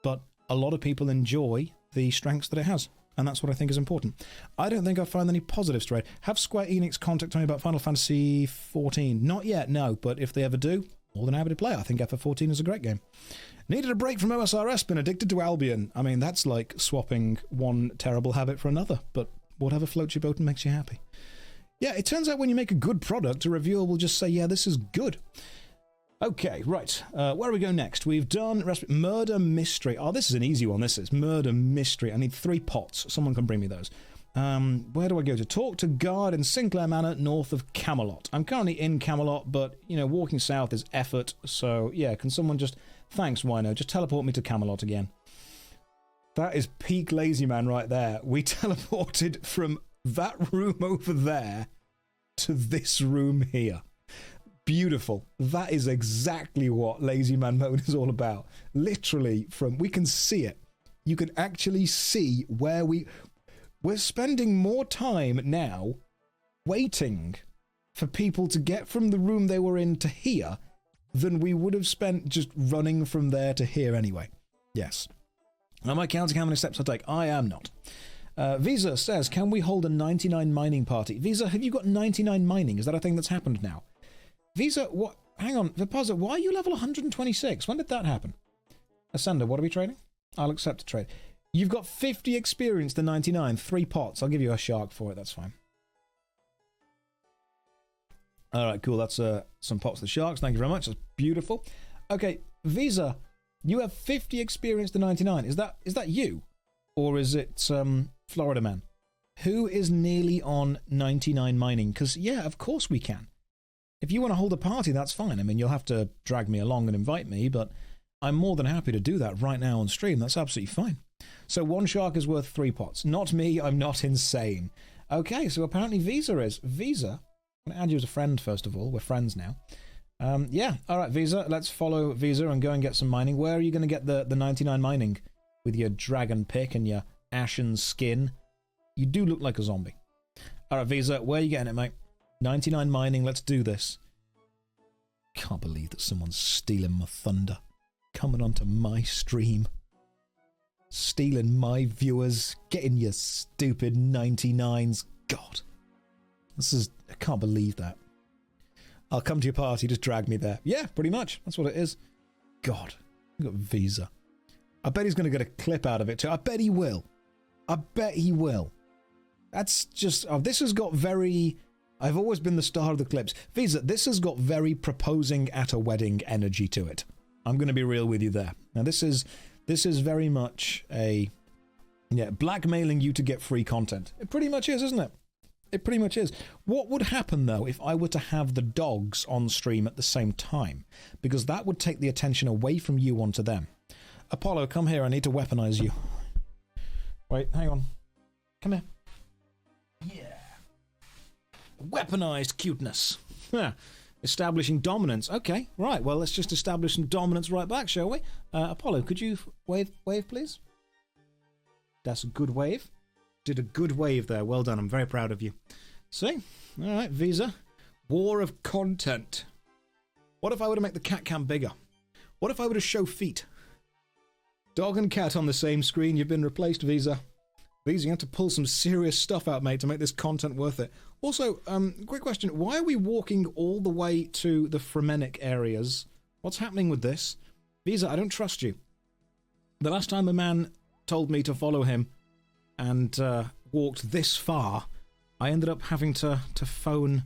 But a lot of people enjoy the strengths that it has. And that's what I think is important. I don't think I find any positives to it. Have Square Enix contact me about Final Fantasy XIV? Not yet, no. But if they ever do, more than happy to play. I think FF14 is a great game. Needed a break from OSRS, been addicted to Albion. I mean, that's like swapping one terrible habit for another. But whatever floats your boat and makes you happy. Yeah, it turns out when you make a good product, a reviewer will just say, yeah, this is good. Okay, right. Where do we go next? We've done Murder Mystery. Oh, this is an easy one, this is. Murder Mystery. I need 3 pots. Someone can bring me those. Where do I go to? Talk to Guard in Sinclair Manor, north of Camelot. I'm currently in Camelot, but, walking south is effort. So, yeah, can someone just... Thanks, Wino. Just teleport me to Camelot again. That is peak lazy man right there. We teleported from that room over there to this room here. Beautiful. That is exactly what LazyManMode is all about. Literally, we can see it. You can actually see where we're spending more time now waiting for people to get from the room they were in to here than we would have spent just running from there to here anyway. Yes. Am I counting how many steps I take? I am not. Visa says, can we hold a 99 mining party? Visa, have you got 99 mining? Is that a thing that's happened now? Visa, what? Hang on, Vipaza, why are you level 126? When did that happen? Ascender, what are we trading? I'll accept a trade. You've got 50 experience to 99, 3 pots. I'll give you a shark for it, that's fine. Alright, cool, that's some pots to sharks, thank you very much, that's beautiful. Okay, Visa, you have 50 experience to 99. Is that you? Or is it Florida Man? Who is nearly on 99 mining? Because, yeah, of course we can. If you want to hold a party, that's fine. I mean, you'll have to drag me along and invite me, but I'm more than happy to do that right now on stream. That's absolutely fine. So 1 shark is worth 3 pots. Not me, I'm not insane. Okay, so apparently Visa is. Visa, I'm going to add you as a friend, first of all. We're friends now. Yeah, alright, Visa, let's follow Visa and go and get some mining. Where are you going to get the 99 mining? With your dragon pick and your ashen skin. You do look like a zombie. Alright, Visa, where are you getting it, mate? 99 mining, let's do this. Can't believe that someone's stealing my thunder. Coming onto my stream. Stealing my viewers. Getting your stupid 99s. God. I can't believe that. I'll come to your party, just drag me there. Yeah, pretty much. That's what it is. God. I've got Visa. I bet he's going to get a clip out of it too. I bet he will. I bet he will. That's just... Oh, this has got very... I've always been the star of the clips. Visa, this has got very proposing at a wedding energy to it. I'm going to be real with you there. Now, this is very much a... Yeah, blackmailing you to get free content. It pretty much is, isn't it? It pretty much is. What would happen, though, if I were to have the dogs on stream at the same time? Because that would take the attention away from you onto them. Apollo, come here. I need to weaponize you. Wait, hang on. Come here. Yeah. Weaponized cuteness. Establishing dominance. Okay, right. Well, let's just establish some dominance right back, shall we? Apollo, could you wave, please? That's a good wave. Did a good wave there. Well done. I'm very proud of you. See? All right, Visa. War of content. What if I were to make the cat cam bigger? What if I were to show feet? Dog and cat on the same screen. You've been replaced, Visa. Visa, you have to pull some serious stuff out, mate, to make this content worth it. Also, quick question. Why are we walking all the way to the Fremenic areas? What's happening with this? Visa, I don't trust you. The last time a man told me to follow him and walked this far, I ended up having to phone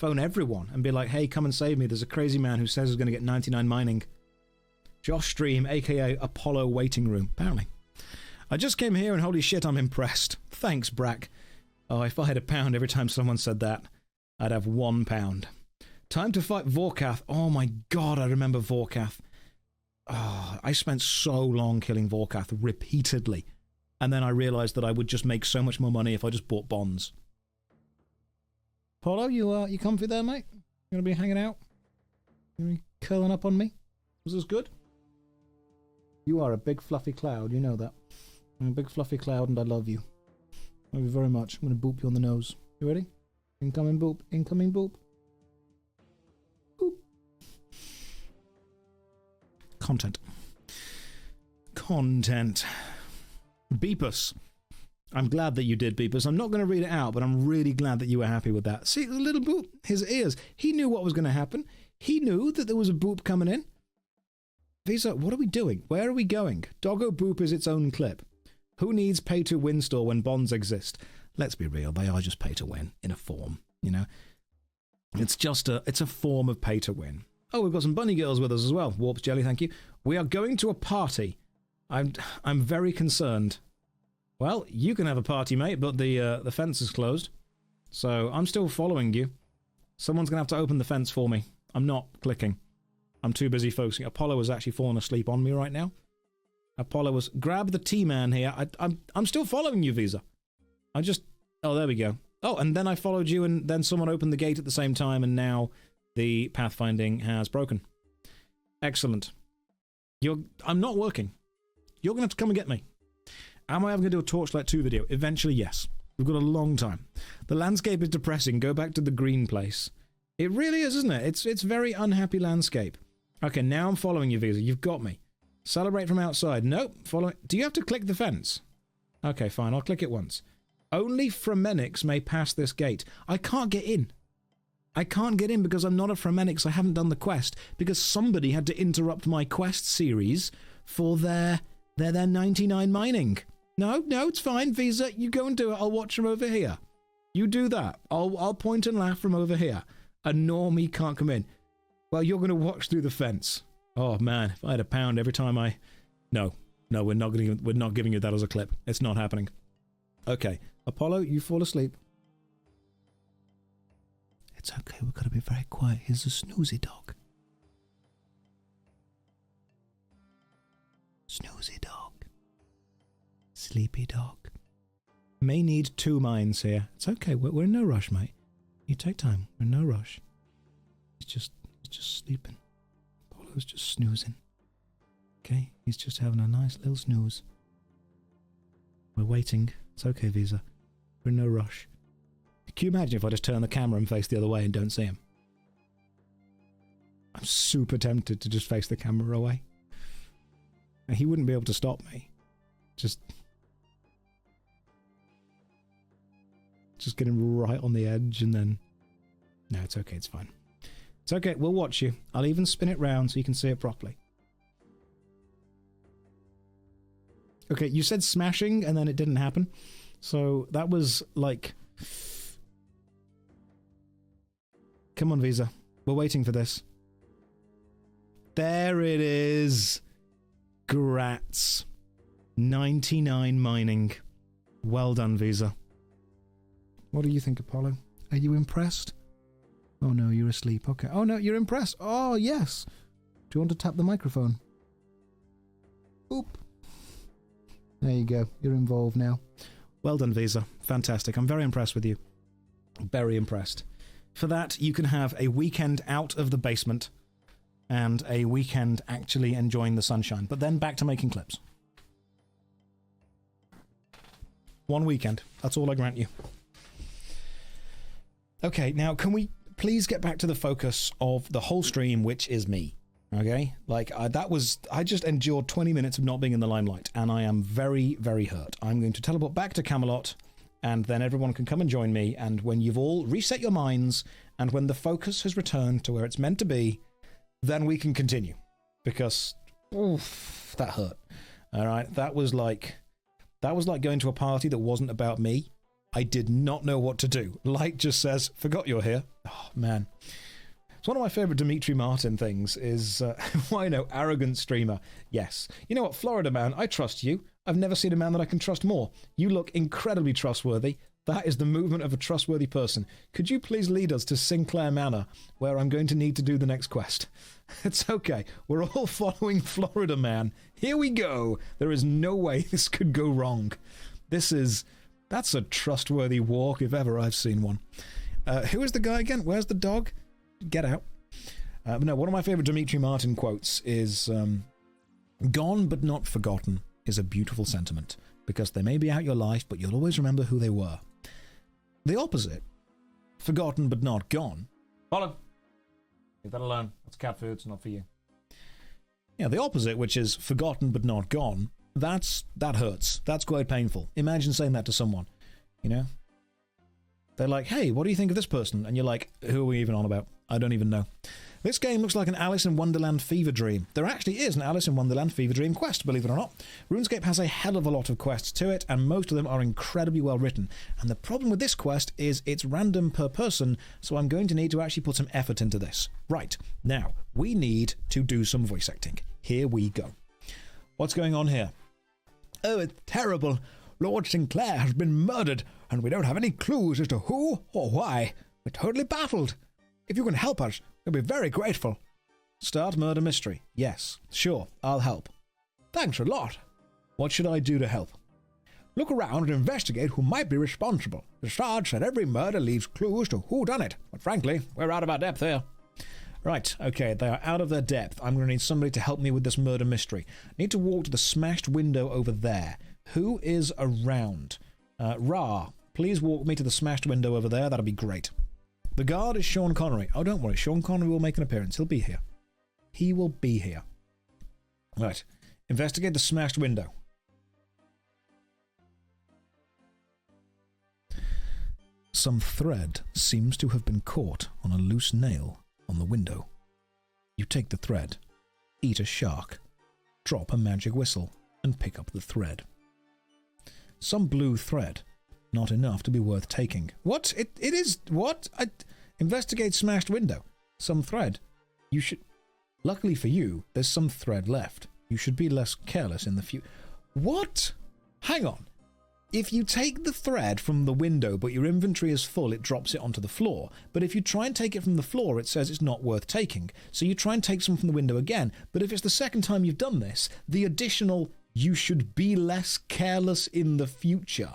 everyone and be like, hey, come and save me. There's a crazy man who says he's going to get 99 mining. Josh Stream, aka Apollo Waiting Room, apparently. I just came here and holy shit, I'm impressed. Thanks, Brack. Oh, if I had £1 every time someone said that, I'd have £1. Time to fight Vorkath. Oh my god, I remember Vorkath. Oh, I spent so long killing Vorkath repeatedly. And then I realised that I would just make so much more money if I just bought bonds. Apollo, you comfy there, mate? You gonna be hanging out? You gonna be curling up on me? Was this good? You are a big fluffy cloud, you know that. I'm a big fluffy cloud and I love you. Love you very much. I'm going to boop you on the nose. You ready? Incoming boop. Incoming boop. Boop. Content. Content. Beep us. I'm glad that you did beep us. I'm not going to read it out, but I'm really glad that you were happy with that. See, the little boop. His ears. He knew what was going to happen. He knew that there was a boop coming in. Visa, what are we doing? Where are we going? Doggo Boop is its own clip. Who needs pay-to-win store when bonds exist? Let's be real, they are just pay-to-win in a form, you know? It's a form of pay-to-win. Oh, we've got some bunny girls with us as well. Warps Jelly, thank you. We are going to a party. I'm very concerned. Well, you can have a party, mate, but the fence is closed. So I'm still following you. Someone's going to have to open the fence for me. I'm not clicking. I'm too busy focusing. Apollo is actually falling asleep on me right now. Apollo was... Grab the T-man here. I'm still following you, Visa. Oh, there we go. Oh, and then I followed you, and then someone opened the gate at the same time, and now the pathfinding has broken. Excellent. I'm not working. You're going to have to come and get me. Am I ever going to do a Torchlight 2 video? Eventually, yes. We've got a long time. The landscape is depressing. Go back to the green place. It really is, isn't it? It's very unhappy landscape. Okay, now I'm following you, Visa. You've got me. Celebrate from outside. Nope. Follow. Do you have to click the fence? Okay, fine. I'll click it once. Only Fremenix may pass this gate. I can't get in. I can't get in because I'm not a Fremenix. I haven't done the quest because somebody had to interrupt my quest series for their 99 mining. No, it's fine, Visa. You go and do it. I'll watch from over here. You do that. I'll point and laugh from over here. A normie can't come in. Well, you're going to watch through the fence. Oh man, if I had a pound every time I... No, we're not giving you that as a clip. It's not happening. Okay, Apollo, you fall asleep. It's okay, we've got to be very quiet. Here's a snoozy dog. Snoozy dog. Sleepy dog. May need 2 mines here. It's okay, we're in no rush, mate. You take time, we're in no rush. He's just sleeping. Apollo's just snoozing. Okay, he's just having a nice little snooze. We're waiting. It's okay, Visa. We're in no rush. Can you imagine if I just turn the camera and face the other way and don't see him? I'm super tempted to just face the camera away. And he wouldn't be able to stop me. Just getting right on the edge and then... No, it's okay, it's fine. It's okay, we'll watch you. I'll even spin it round so you can see it properly. Okay, you said smashing and then it didn't happen. So that was like... Come on, Visa. We're waiting for this. There it is. Grats. 99 mining. Well done, Visa. What do you think, Apollo? Are you impressed? Oh no, you're asleep. Okay. Oh no, you're impressed. Oh yes. Do you want to tap the microphone? Oop. There you go. You're involved now. Well done, Visa. Fantastic. I'm very impressed with you. Very impressed. For that, you can have a weekend out of the basement and a weekend actually enjoying the sunshine. But then back to making clips. 1 weekend. That's all I grant you. Okay, now can we please get back to the focus of the whole stream, which is me. Okay? Like, I just endured 20 minutes of not being in the limelight, and I am very, very hurt. I'm going to teleport back to Camelot, and then everyone can come and join me, and when you've all reset your minds, and when the focus has returned to where it's meant to be, then we can continue. Because, oof, that hurt. Alright, that was like going to a party that wasn't about me. I did not know what to do. Light just says, forgot you're here. Oh, man. It's one of my favourite Dimitri Martin things is, why no, arrogant streamer. Yes. You know what, Florida man, I trust you. I've never seen a man that I can trust more. You look incredibly trustworthy. That is the movement of a trustworthy person. Could you please lead us to Sinclair Manor, where I'm going to need to do the next quest? It's okay. We're all following Florida man. Here we go. There is no way this could go wrong. That's a trustworthy walk if ever I've seen one. Who is the guy again? Where's the dog? Get out. No, one of my favourite Dimitri Martin quotes is, gone but not forgotten is a beautiful sentiment, because they may be out your life, but you'll always remember who they were. The opposite, forgotten but not gone. Follow. Leave that alone. That's cat food, it's not for you. Yeah, the opposite, which is forgotten but not gone, that hurts. That's quite painful. Imagine saying that to someone, you know? They're like, hey, what do you think of this person? And you're like, who are we even on about? I don't even know. This game looks like an Alice in Wonderland fever dream. There actually is an Alice in Wonderland fever dream quest, believe it or not. RuneScape has a hell of a lot of quests to it, and most of them are incredibly well written. And the problem with this quest is it's random per person, so I'm going to need to actually put some effort into this. Right, now, we need to do some voice acting. Here we go. What's going on here? Oh, it's terrible. Lord Sinclair has been murdered, and we don't have any clues as to who or why. We're totally baffled. If you can help us, we'll be very grateful. Start murder mystery. Yes, sure, I'll help. Thanks a lot. What should I do to help? Look around and investigate who might be responsible. The Sarge said every murder leaves clues to who done it, but frankly, we're out of our depth here. Right, okay, they are out of their depth. I'm going to need somebody to help me with this murder mystery. I need to walk to the smashed window over there. Who is around? Ra, please walk me to the smashed window over there. That'll be great. The guard is Sean Connery. Oh, don't worry. Sean Connery will make an appearance. He'll be here. He will be here. Right. Investigate the smashed window. Some thread seems to have been caught on a loose nail on the window. You take the thread, eat a shark, drop a magic whistle, and pick up the thread. Some blue thread. Not enough to be worth taking. What? It is... What? Investigate smashed window. Some thread. You should... Luckily for you, there's some thread left. You should be less careless in the future. What? Hang on. If you take the thread from the window but your inventory is full, it drops it onto the floor. But if you try and take it from the floor, it says it's not worth taking. So you try and take some from the window again. But if it's the second time you've done this, the additional you should be less careless in the future.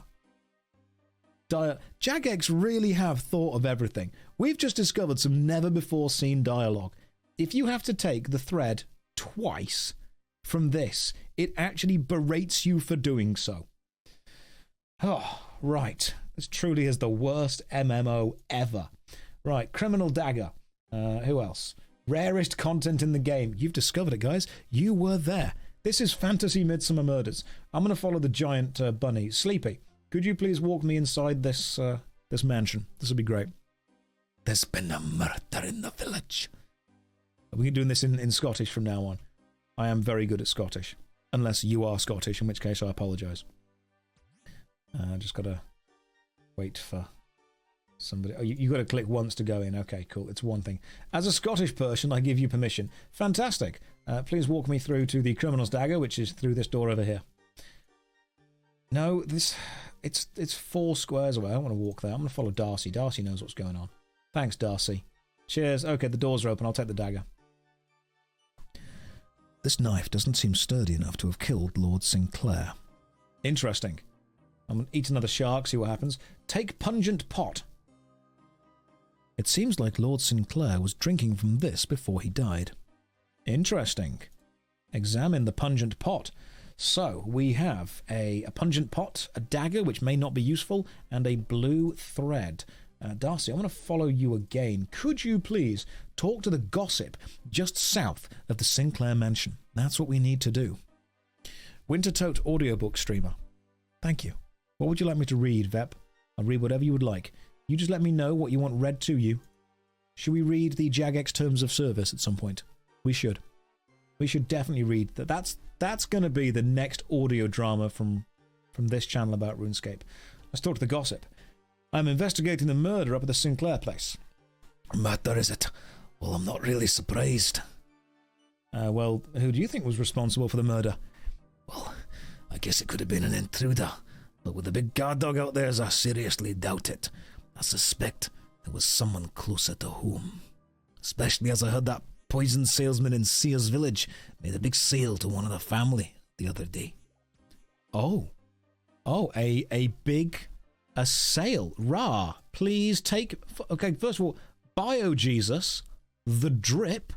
Jagex really have thought of everything. We've just discovered some never-before-seen dialogue. If you have to take the thread twice from this, it actually berates you for doing so. Oh, right. This truly is the worst MMO ever. Right, Criminal Dagger. Who else? Rarest content in the game. You've discovered it, guys. You were there. This is Fantasy Midsummer Murders. I'm going to follow the giant bunny. Sleepy, could you please walk me inside this this mansion? This would be great. There's been a murder in the village. Are we doing this in Scottish from now on? I am very good at Scottish. Unless you are Scottish, in which case I apologise. Just got to wait for somebody. Oh, you got to click once to go in. Okay, cool. It's one thing. As a Scottish person, I give you permission. Fantastic. Please walk me through to the Criminal's Dagger, which is through this door over here. No, it's 4 squares away. I don't want to walk there. I'm going to follow Darcy. Darcy knows what's going on. Thanks, Darcy. Cheers. Okay, the doors are open. I'll take the dagger. This knife doesn't seem sturdy enough to have killed Lord Sinclair. Interesting. I'm going to eat another shark, see what happens. Take pungent pot. It seems like Lord Sinclair was drinking from this before he died. Interesting. Examine the pungent pot. So, we have a pungent pot, a dagger, which may not be useful, and a blue thread. Darcy, I want to follow you again. Could you please talk to the gossip just south of the Sinclair mansion? That's what we need to do. Wintertote audiobook streamer. Thank you. What would you like me to read, Vep? I'll read whatever you would like. You just let me know what you want read to you. Should we read the Jagex Terms of Service at some point? We should. We should definitely read that. That's going to be the next audio drama from this channel about RuneScape. Let's talk to the gossip. I'm investigating the murder up at the Sinclair place. Murder, is it? Well, I'm not really surprised. Well, who do you think was responsible for the murder? Well, I guess it could have been an intruder. But with the big guard dog out there, I seriously doubt it. I suspect it was someone closer to home. Especially as I heard that poison salesman in Sears Village made a big sale to one of the family the other day. Oh, a big... A sale. Rah. Please take... Okay, first of all, Bio Jesus, the drip.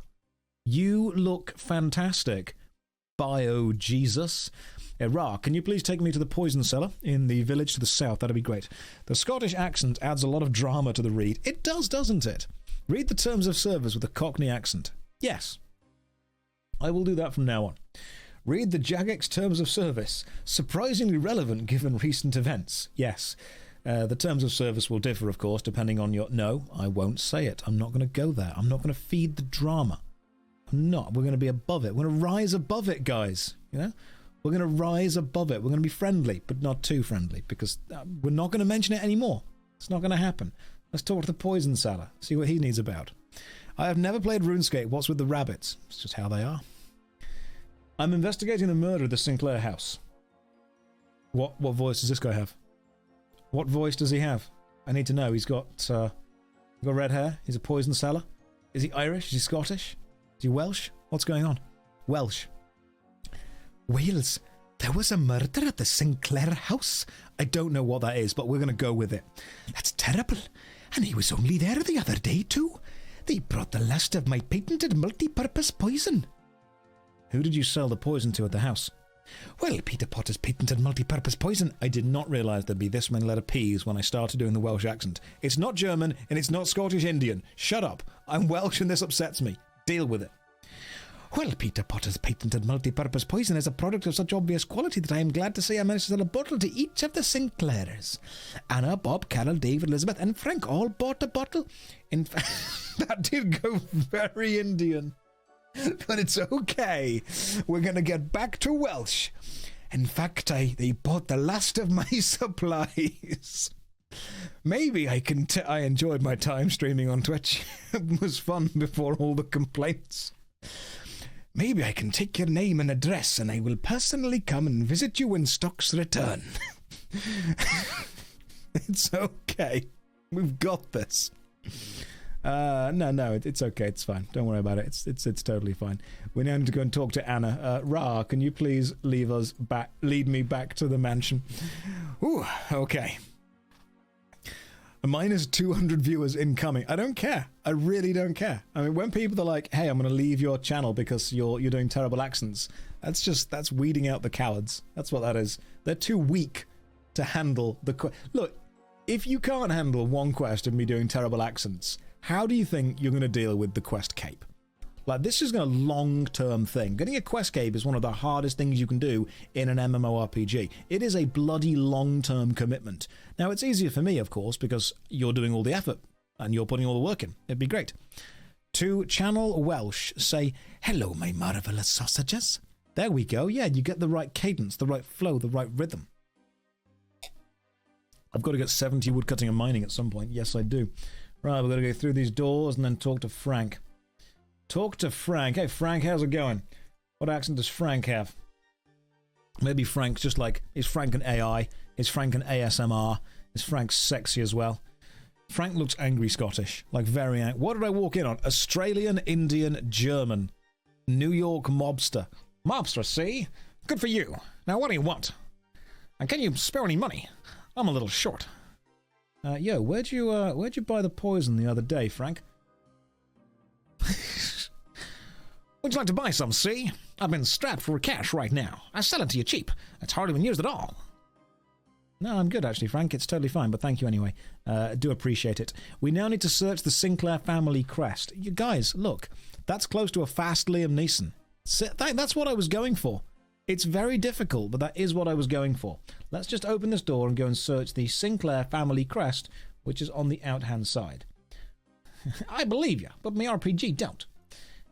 You look fantastic. Bio Jesus. Rah, can you please take me to the poison cellar in the village to the south? That'd be great. The Scottish accent adds a lot of drama to the read. It does, doesn't it? Read the terms of service with a Cockney accent. Yes. I will do that from now on. Read the Jagex Terms of Service. Surprisingly relevant given recent events. Yes. The terms of service will differ, of course, depending on your... No, I won't say it. I'm not going to go there. I'm not going to feed the drama. I'm not. We're going to be above it. We're going to rise above it, guys. You know? We're going to rise above it. We're going to be friendly, but not too friendly, because we're not going to mention it anymore. It's not going to happen. Let's talk to the poison seller. See what he needs about. I have never played RuneScape. What's with the rabbits? It's just how they are. I'm investigating the murder of the Sinclair house. What voice does this guy have? What voice does he have? I need to know. He's got red hair. He's a poison seller. Is he Irish? Is he Scottish? Is he Welsh? What's going on? Welsh. Wales. There was a murder at the Sinclair house. I don't know what that is, but we're going to go with it. That's terrible. And he was only there the other day too. They brought the last of my patented multi-purpose poison. Who did you sell the poison to at the house? Well, Peter Potter's patented multi-purpose poison. I did not realise there'd be this many letter P's when I started doing the Welsh accent. It's not German, and it's not Scottish Indian. Shut up. I'm Welsh and this upsets me. Deal with it. Well, Peter Potter's patented multi-purpose poison is a product of such obvious quality that I am glad to say I managed to sell a bottle to each of the Sinclairs. Anna, Bob, Carol, Dave, Elizabeth, and Frank all bought a bottle. In fact, that did go very Indian. But it's okay. We're going to get back to Welsh. In fact, they bought the last of my supplies. Maybe I enjoyed my time streaming on Twitch. It was fun before all the complaints. Maybe I can take your name and address, and I will personally come and visit you when stocks return. It's okay. We've got this. No, it's okay. It's fine. Don't worry about it. It's totally fine. We now need to go and talk to Anna. Ra, can you please lead me back to the mansion? Ooh, okay. Minus 200 viewers incoming. I don't care. I really don't care. I mean, when people are like, hey, I'm going to leave your channel because you're doing terrible accents, that's weeding out the cowards. That's what that is. They're too weak to handle the Look, if you can't handle one quest of me doing terrible accents, how do you think you're going to deal with the quest cape? Like, this is a long-term thing. Getting a quest cape is one of the hardest things you can do in an MMORPG. It is a bloody long-term commitment. Now, it's easier for me, of course, because you're doing all the effort and you're putting all the work in. It'd be great. To channel Welsh, say, hello, my marvellous sausages. There we go. Yeah, you get the right cadence, the right flow, the right rhythm. I've got to get 70 woodcutting and mining at some point. Yes, I do. Right, we've got to go through these doors and then talk to Frank. Talk to Frank. Hey, Frank, how's it going? What accent does Frank have? Maybe Frank's just like, is Frank an AI? Is Frank an ASMR? Is Frank sexy as well? Frank looks angry Scottish. Like very angry. What did I walk in on? Australian, Indian, German. New York mobster. Mobster, see? Good for you. Now, what do you want? And can you spare any money? I'm a little short. Yo, where'd you buy the poison the other day, Frank? Would you like to buy some, see? I've been strapped for cash right now. I sell it to you cheap. It's hardly been used at all. No, I'm good actually, Frank. It's totally fine, but thank you anyway. I do appreciate it. We now need to search the Sinclair family crest. You guys, look. That's close to a fast Liam Neeson. That's what I was going for. It's very difficult, but that is what I was going for. Let's just open this door and go and search the Sinclair family crest, which is on the out-hand side. I believe you, but my RPG don't.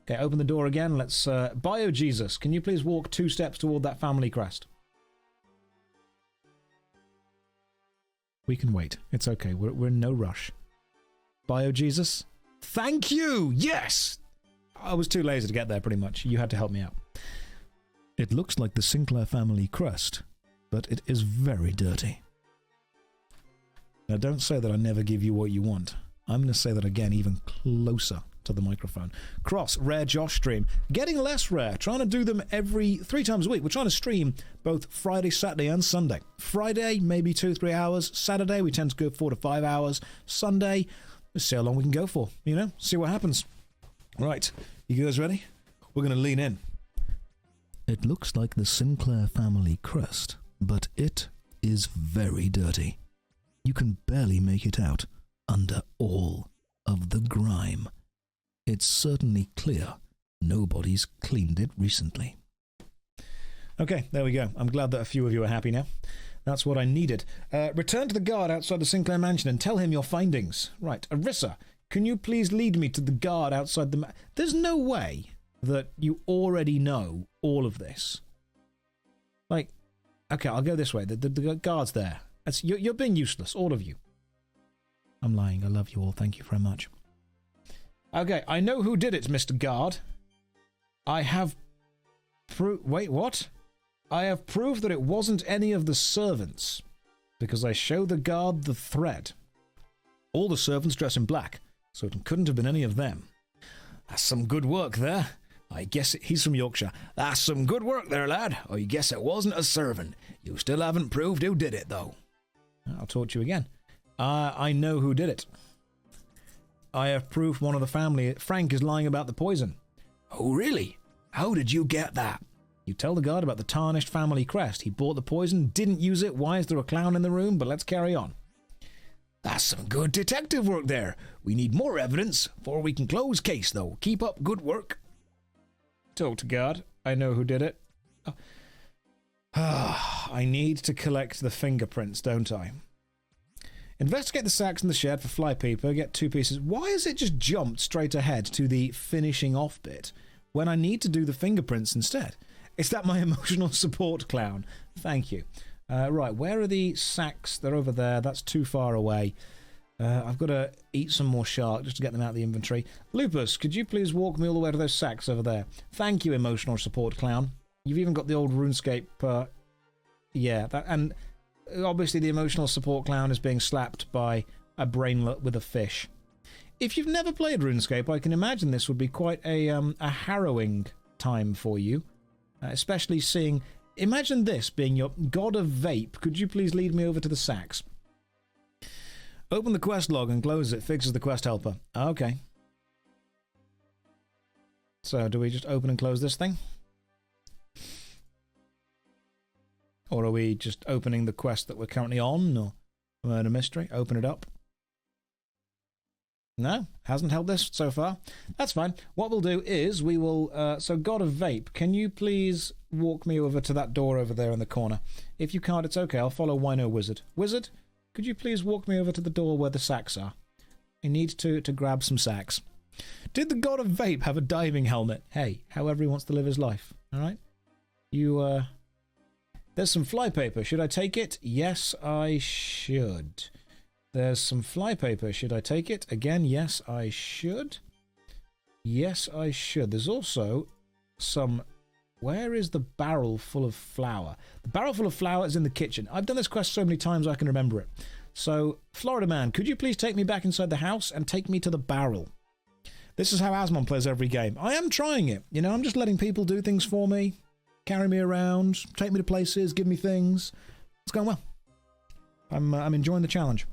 Okay, open the door again. Let's... Bio Jesus, can you please walk 2 steps toward that family crest? We can wait. It's okay. We're in no rush. Bio Jesus? Thank you! Yes! I was too lazy to get there, pretty much. You had to help me out. It looks like the Sinclair family crest, but it is very dirty. Now, don't say that I never give you what you want. I'm going to say that again, even closer to the microphone. Cross, rare Josh stream. Getting less rare. Trying to do them 3 times a week. We're trying to stream both Friday, Saturday, and Sunday. Friday, maybe 2-3 hours. Saturday, we tend to go 4 to 5 hours. Sunday, let's see how long we can go for. You know, see what happens. Right, you guys ready? We're going to lean in. It looks like the Sinclair family crest, but it is very dirty. You can barely make it out under all of the grime. It's certainly clear nobody's cleaned it recently. Okay, there we go. I'm glad that a few of you are happy now. That's what I needed. Return to the guard outside the Sinclair mansion and tell him your findings. Right, Arissa, can you please lead me to the guard outside the... There's no way that you already know all of this. Like, okay, I'll go this way. The guard's there. You're being useless, all of you. I'm lying. I love you all. Thank you very much. Okay, I know who did it, Mr. Guard. I have Wait, what? I have proved that it wasn't any of the servants, because I show the guard the thread. All the servants dress in black, so it couldn't have been any of them. That's some good work there. I guess he's from Yorkshire. That's some good work there, lad. I guess it wasn't a servant. You still haven't proved who did it, though. I'll talk to you again. I know who did it. I have proof one of the family. Frank is lying about the poison. Oh, really? How did you get that? You tell the guard about the tarnished family crest. He bought the poison, didn't use it. Why is there a clown in the room? But let's carry on. That's some good detective work there. We need more evidence before we can close case, though. Keep up good work. Talk to guard. I know who did it. I need to collect the fingerprints, don't I? Investigate the sacks in the shed for flypaper. Get 2 pieces. Why has it just jumped straight ahead to the finishing off bit when I need to do the fingerprints instead? Is that my emotional support clown? Thank you. Right, where are the sacks? They're over there. That's too far away. I've got to eat some more shark just to get them out of the inventory. Lupus, could you please walk me all the way to those sacks over there? Thank you, emotional support clown. You've even got the old RuneScape... yeah, and obviously the emotional support clown is being slapped by a brainlet with a fish. If you've never played RuneScape, I can imagine this would be quite a harrowing time for you. Especially seeing... Imagine this being your god of vape. Could you please lead me over to the sacks? Open the quest log and close it. Fixes the quest helper. Okay. So, do we just open and close this thing? Or are we just opening the quest that we're currently on? Or murder mystery? Open it up. No, hasn't helped this so far. That's fine. What we'll do is we will... so, God of Vape, can you please walk me over to that door over there in the corner? If you can't, it's okay. I'll follow Wino Wizard. Wizard, could you please walk me over to the door where the sacks are? I need to grab some sacks. Did the God of Vape have a diving helmet? Hey, however he wants to live his life. All right? You, There's some flypaper. Should I take it? Yes, I should. There's some flypaper. Should I take it? Again, yes, I should. Yes, I should. There's also some... Where is the barrel full of flour? The barrel full of flour is in the kitchen. I've done this quest so many times I can remember it. So, Florida Man, could you please take me back inside the house and take me to the barrel? This is how Asmon plays every game. I am trying it. You know, I'm just letting people do things for me. Carry me around. Take me to places. Give me things. It's going well. I'm enjoying the challenge.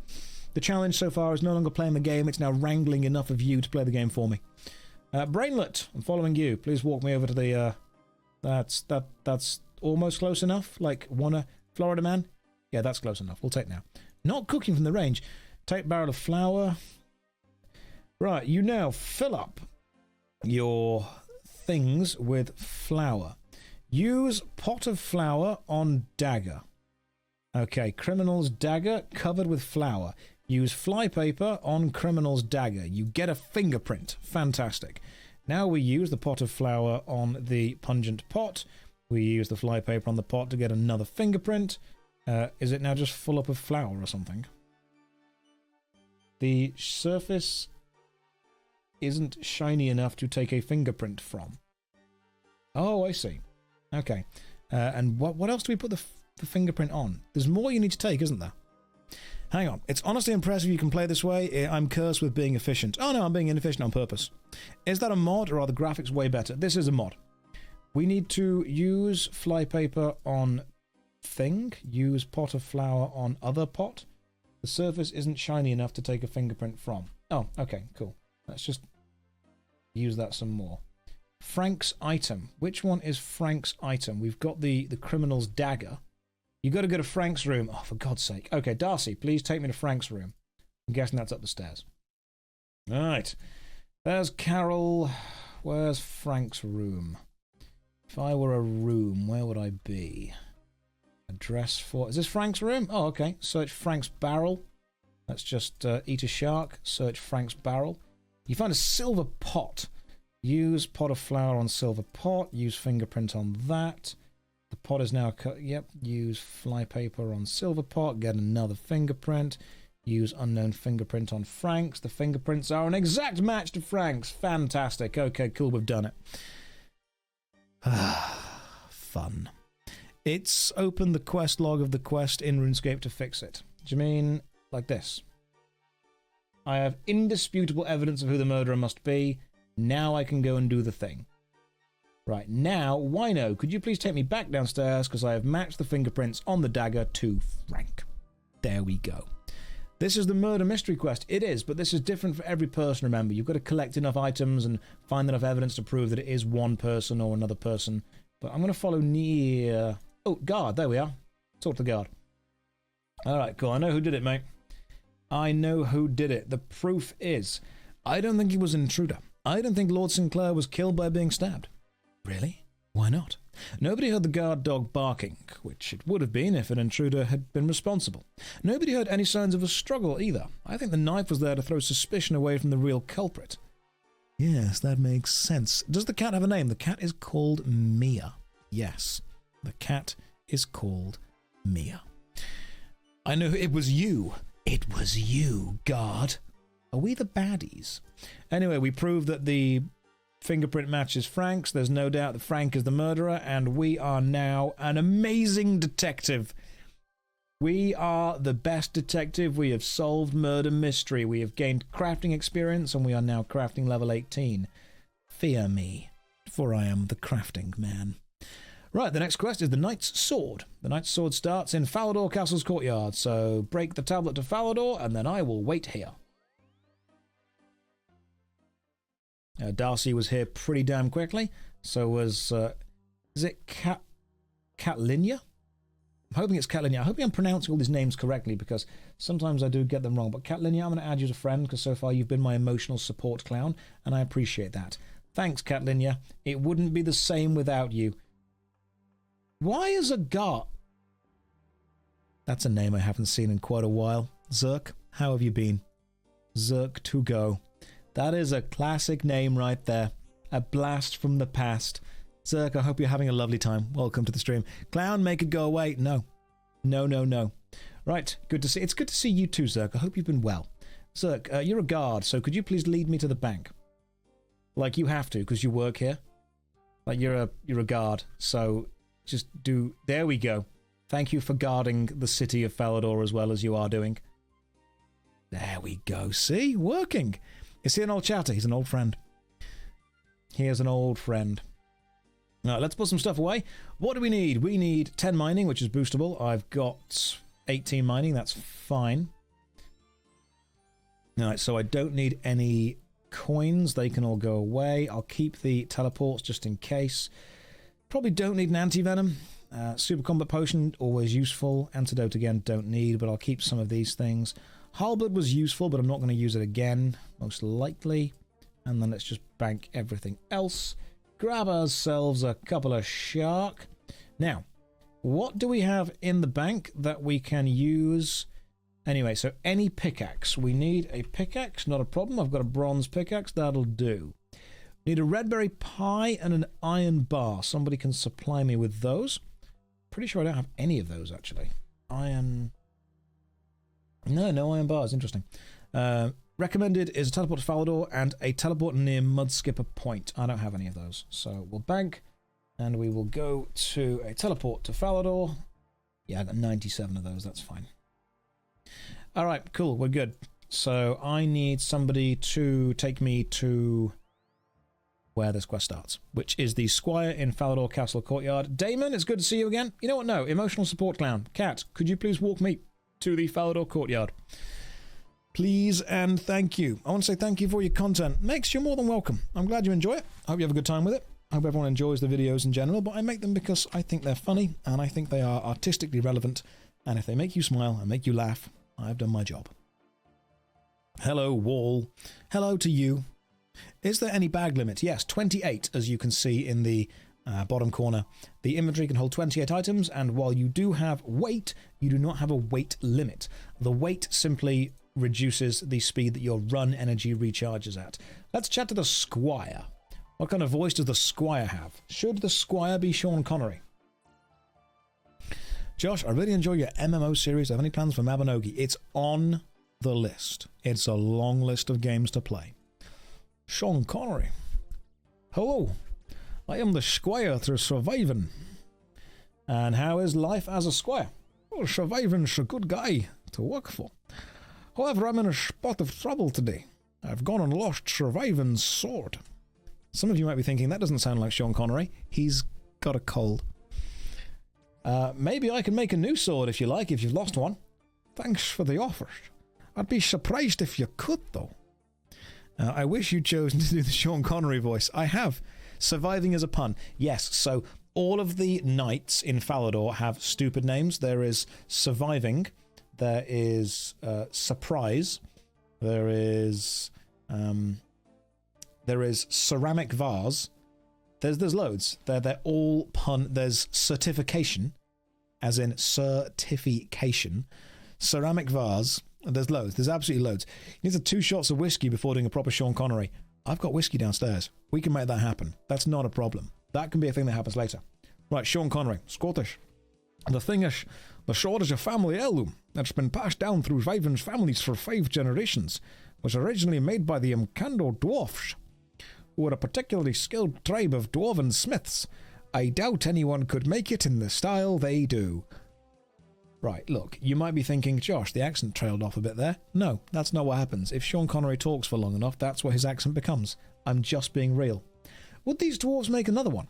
The challenge so far is no longer playing the game. It's now wrangling enough of you to play the game for me. Brainlet, I'm following you. Please walk me over to the... That's almost close enough. Like, Florida Man? Yeah, that's close enough. We'll take now. Not cooking from the range. Take barrel of flour. Right, you now fill up your things with flour. Use pot of flour on dagger. Okay, criminal's dagger covered with flour. Use flypaper on criminal's dagger. You get a fingerprint. Fantastic. Now we use the pot of flour on the pungent pot. We use the flypaper on the pot to get another fingerprint. Is it now just full up of flour or something? The surface isn't shiny enough to take a fingerprint from. Oh, I see. Okay. And what else do we put the fingerprint on? There's more you need to take, isn't there? Hang on. It's honestly impressive you can play this way. I'm cursed with being efficient. Oh no, I'm being inefficient on purpose. Is that a mod or are the graphics way better? This is a mod. We need to use flypaper on thing. Use pot of flour on other pot. The surface isn't shiny enough to take a fingerprint from. Oh, okay, cool. Let's just use that some more. Frank's item. Which one is Frank's item? We've got the criminal's dagger. You got to go to Frank's room. Oh, for God's sake. Okay, Darcy, please take me to Frank's room. I'm guessing that's up the stairs. All right. There's Carol. Where's Frank's room? If I were a room, where would I be? Address for... Is this Frank's room? Oh, okay. Search Frank's barrel. Let's just eat a shark. Search Frank's barrel. You find a silver pot. Use pot of flour on silver pot. Use fingerprint on that. The pot is now cut. Yep. Use flypaper on silver pot. Get another fingerprint. Use unknown fingerprint on Frank's. The fingerprints are an exact match to Frank's. Fantastic. Okay, cool. We've done it. Fun. It's opened the quest log of the quest in RuneScape to fix it. Do you mean like this? I have indisputable evidence of who the murderer must be. Now I can go and do the thing. Right, now, Wino, could you please take me back downstairs because I have matched the fingerprints on the dagger to Frank. There we go. This is the murder mystery quest. It is, but this is different for every person, remember. You've got to collect enough items and find enough evidence to prove that it is one person or another person But I'm going to follow near... Oh, guard. There we are. Talk to the guard. All right, cool. I know who did it, mate. I know who did it. The proof is, I don't think he was an intruder. I don't think Lord Sinclair was killed by being stabbed. Really? Why not? Nobody heard the guard dog barking, which it would have been if an intruder had been responsible. Nobody heard any signs of a struggle either. I think the knife was there to throw suspicion away from the real culprit. Yes, that makes sense. Does the cat have a name? The cat is called Mia. Yes, the cat is called Mia. I know it was you. It was you, guard. Are we the baddies? Anyway, we proved that the fingerprint matches Frank's. There's no doubt that Frank is the murderer, and we are now an amazing detective. We are the best detective. We have solved murder mystery. We have gained crafting experience, and we are now crafting level 18. Fear me, for I am the crafting man. Right, the next quest is the Knight's Sword. The Knight's Sword starts in Falador Castle's courtyard, so break the tablet to Falador, and then I will wait here. Darcy was here pretty damn quickly, so was... is it Catlinia? I'm hoping it's Catlinia. I hope I'm pronouncing all these names correctly, because sometimes I do get them wrong. But Catlinia, I'm going to add you as a friend, because so far you've been my emotional support clown, and I appreciate that. Thanks, Catlinia. It wouldn't be the same without you. Why is a guard... That's a name I haven't seen in quite a while. Zerk, how have you been? Zerk to go. That is a classic name right there. A blast from the past. Zerk, I hope you're having a lovely time. Welcome to the stream. Clown, make it go away. No. No, no, no. Right, good to see. It's good to see you too, Zerk. I hope you've been well. Zerk, you're a guard, so could you please lead me to the bank? Like, you have to, because you work here. Like, you're a guard, so... Just do... There we go. Thank you for guarding the city of Falador as well as you are doing. There we go. See? Working. Is he an old chatter? He's an old friend. He is an old friend. Now, let's put some stuff away. What do we need? We need 10 mining, which is boostable. I've got 18 mining. That's fine. Alright, so I don't need any coins. They can all go away. I'll keep the teleports just in case. Probably don't need an anti-venom. Super combat potion, always useful. Antidote again, don't need, but I'll keep some of these things. Halberd was useful, but I'm not going to use it again, most likely. And then let's just bank everything else. Grab ourselves a couple of shark. Now, what do we have in the bank that we can use? Anyway, so any pickaxe. We need a pickaxe, not a problem. I've got a bronze pickaxe, that'll do. Need a red berry pie and an iron bar. Somebody can supply me with those. Pretty sure I don't have any of those, actually. Iron... No iron bars. Interesting. Recommended is a teleport to Falador and a teleport near Mudskipper Point. I don't have any of those. So we'll bank and we will go to a teleport to Falador. Yeah, I got 97 of those. That's fine. All right, cool. We're good. So I need somebody to take me to... where this quest starts, which is the Squire in Falador Castle Courtyard. Damon, it's good to see you again. You know what? No, emotional support clown. Cat, could you please walk me to the Falador Courtyard? Please and thank you. I want to say thank you for your content. Max, you're more than welcome. I'm glad you enjoy it. I hope you have a good time with it. I hope everyone enjoys the videos in general, but I make them because I think they're funny and I think they are artistically relevant. And if they make you smile and make you laugh, I've done my job. Hello, wall. Hello to you. Is there any bag limit? Yes, 28, as you can see in the bottom corner. The inventory can hold 28 items, and while you do have weight, you do not have a weight limit. The weight simply reduces the speed that your run energy recharges at. Let's chat to the Squire. What kind of voice does the Squire have? Should the Squire be Sean Connery? Josh, I really enjoy your MMO series. Have any plans for Mabinogi? It's on the list. It's a long list of games to play. Sean Connery. Hello, I am the Squire through surviving. And how is life as a Squire? Well, surviving's a good guy to work for. However, I'm in a spot of trouble today. I've gone and lost surviving's sword. Some of you might be thinking, that doesn't sound like Sean Connery. He's got a cold. Maybe I can make a new sword if you like, if you've lost one. Thanks for the offer. I'd be surprised if you could, though. I wish you'd chosen to do the Sean Connery voice. I have. Surviving is a pun. Yes, so all of the knights in Falador have stupid names. There is Surviving, there is Surprise, there is Ceramic Vase. There's loads. They're all pun. There's Certification, as in certification. Ceramic Vase. There's loads. There's absolutely loads. You need 2 shots of whiskey before doing a proper Sean Connery. I've got whiskey downstairs. We can make that happen. That's not a problem. That can be a thing that happens later. Right, Sean Connery, Scottish. The thing is, the sword is a family heirloom that's been passed down through Vyvern's families for 5 generations. Was originally made by the Mkando dwarfs, who were a particularly skilled tribe of dwarven smiths. I doubt anyone could make it in the style they do. Right, look, you might be thinking, Josh, the accent trailed off a bit there. No, that's not what happens. If Sean Connery talks for long enough, that's what his accent becomes. I'm just being real. Would these dwarves make another one?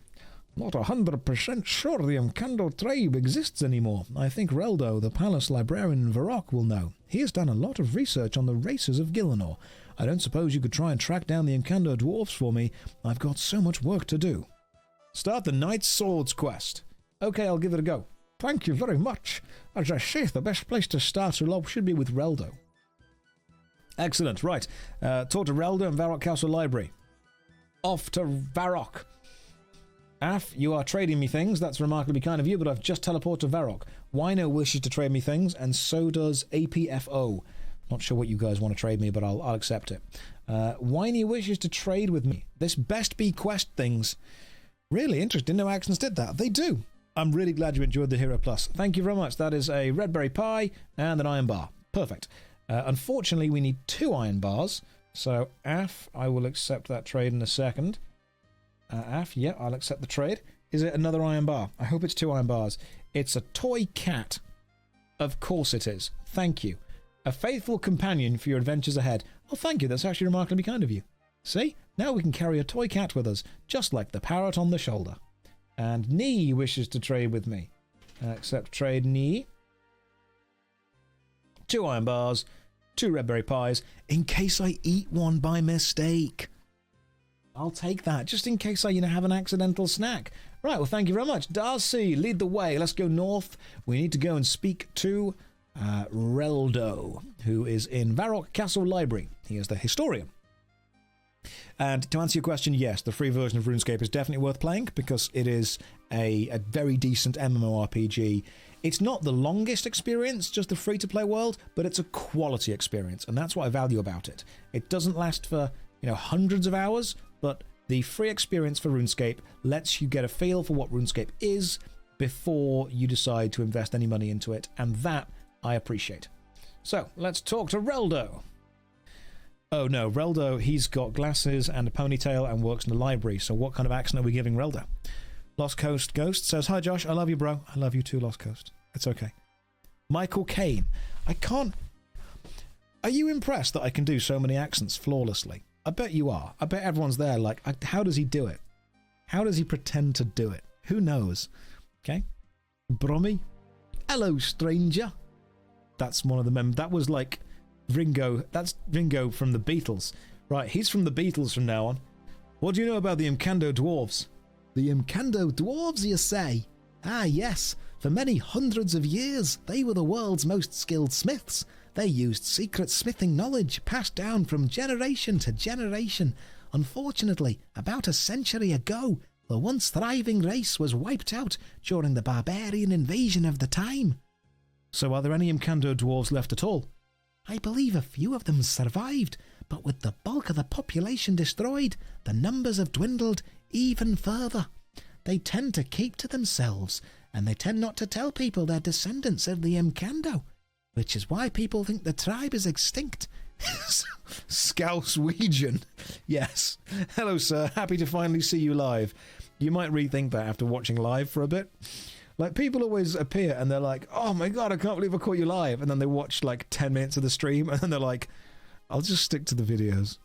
Not 100% sure the Mkando tribe exists anymore. I think Reldo, the palace librarian in Varrock, will know. He has done a lot of research on the races of Gillinor. I don't suppose you could try and track down the Mkando dwarves for me. I've got so much work to do. Start the Knight's Swords quest. Okay, I'll give it a go. Thank you very much. As I say, the best place to start should be with Reldo. Excellent, right. Talk to Reldo and Varrock Castle Library. Off to Varrock. Af, you are trading me things. That's remarkably kind of you, but I've just teleported to Varrock. Wino wishes to trade me things, and so does APFO. Not sure what you guys want to trade me, but I'll accept it. Whiny wishes to trade with me. This best be quest things. Really interesting. No accents did that. They do. I'm really glad you enjoyed the Hero Plus. Thank you very much. That is a red berry pie and an iron bar. Perfect. Unfortunately, we need 2 iron bars. So, Af, I will accept that trade in a second. Af, yeah, I'll accept the trade. Is it another iron bar? I hope it's 2 iron bars. It's a toy cat. Of course it is. Thank you. A faithful companion for your adventures ahead. Oh, thank you. That's actually remarkably kind of you. See? Now we can carry a toy cat with us, just like the parrot on the shoulder. And Nee wishes to trade with me. Accept trade, Nee. 2 iron bars, 2 red berry pies, in case I eat one by mistake. I'll take that, just in case I, have an accidental snack. Right, well, thank you very much. Darcy, lead the way. Let's go north. We need to go and speak to Reldo, who is in Varrock Castle Library. He is the historian. And to answer your question, yes, the free version of RuneScape is definitely worth playing because it is a very decent MMORPG. It's not the longest experience, just the free-to-play world, but it's a quality experience, and that's what I value about it. It doesn't last for, hundreds of hours, but the free experience for RuneScape lets you get a feel for what RuneScape is before you decide to invest any money into it, and that I appreciate. So, let's talk to Reldo. Oh no, Reldo, he's got glasses and a ponytail and works in the library, so what kind of accent are we giving Reldo? Lost Coast Ghost says, hi Josh, I love you bro. I love you too, Lost Coast. It's okay. Michael Caine. I can't... Are you impressed that I can do so many accents flawlessly? I bet you are. I bet everyone's there like, how does he do it? How does he pretend to do it? Who knows? Okay. Brummy. Hello, stranger. That's one of the that was like Ringo. That's Ringo from the Beatles. Right, he's from the Beatles from now on. What do you know about the Mkando dwarves? The Mkando dwarves, you say? Ah, yes. For many hundreds of years, they were the world's most skilled smiths. They used secret smithing knowledge passed down from generation to generation. Unfortunately, about a century ago, the once thriving race was wiped out during the barbarian invasion of the time. So are there any Mkando dwarves left at all? I believe a few of them survived, but with the bulk of the population destroyed, the numbers have dwindled even further. They tend to keep to themselves, and they tend not to tell people they're descendants of the Mkando, which is why people think the tribe is extinct. Scouswegian. Yes. Hello, sir. Happy to finally see you live. You might rethink that after watching live for a bit. Like, people always appear and they're like, oh my god, I can't believe I caught you live. And then they watch like 10 minutes of the stream and then they're like, I'll just stick to the videos.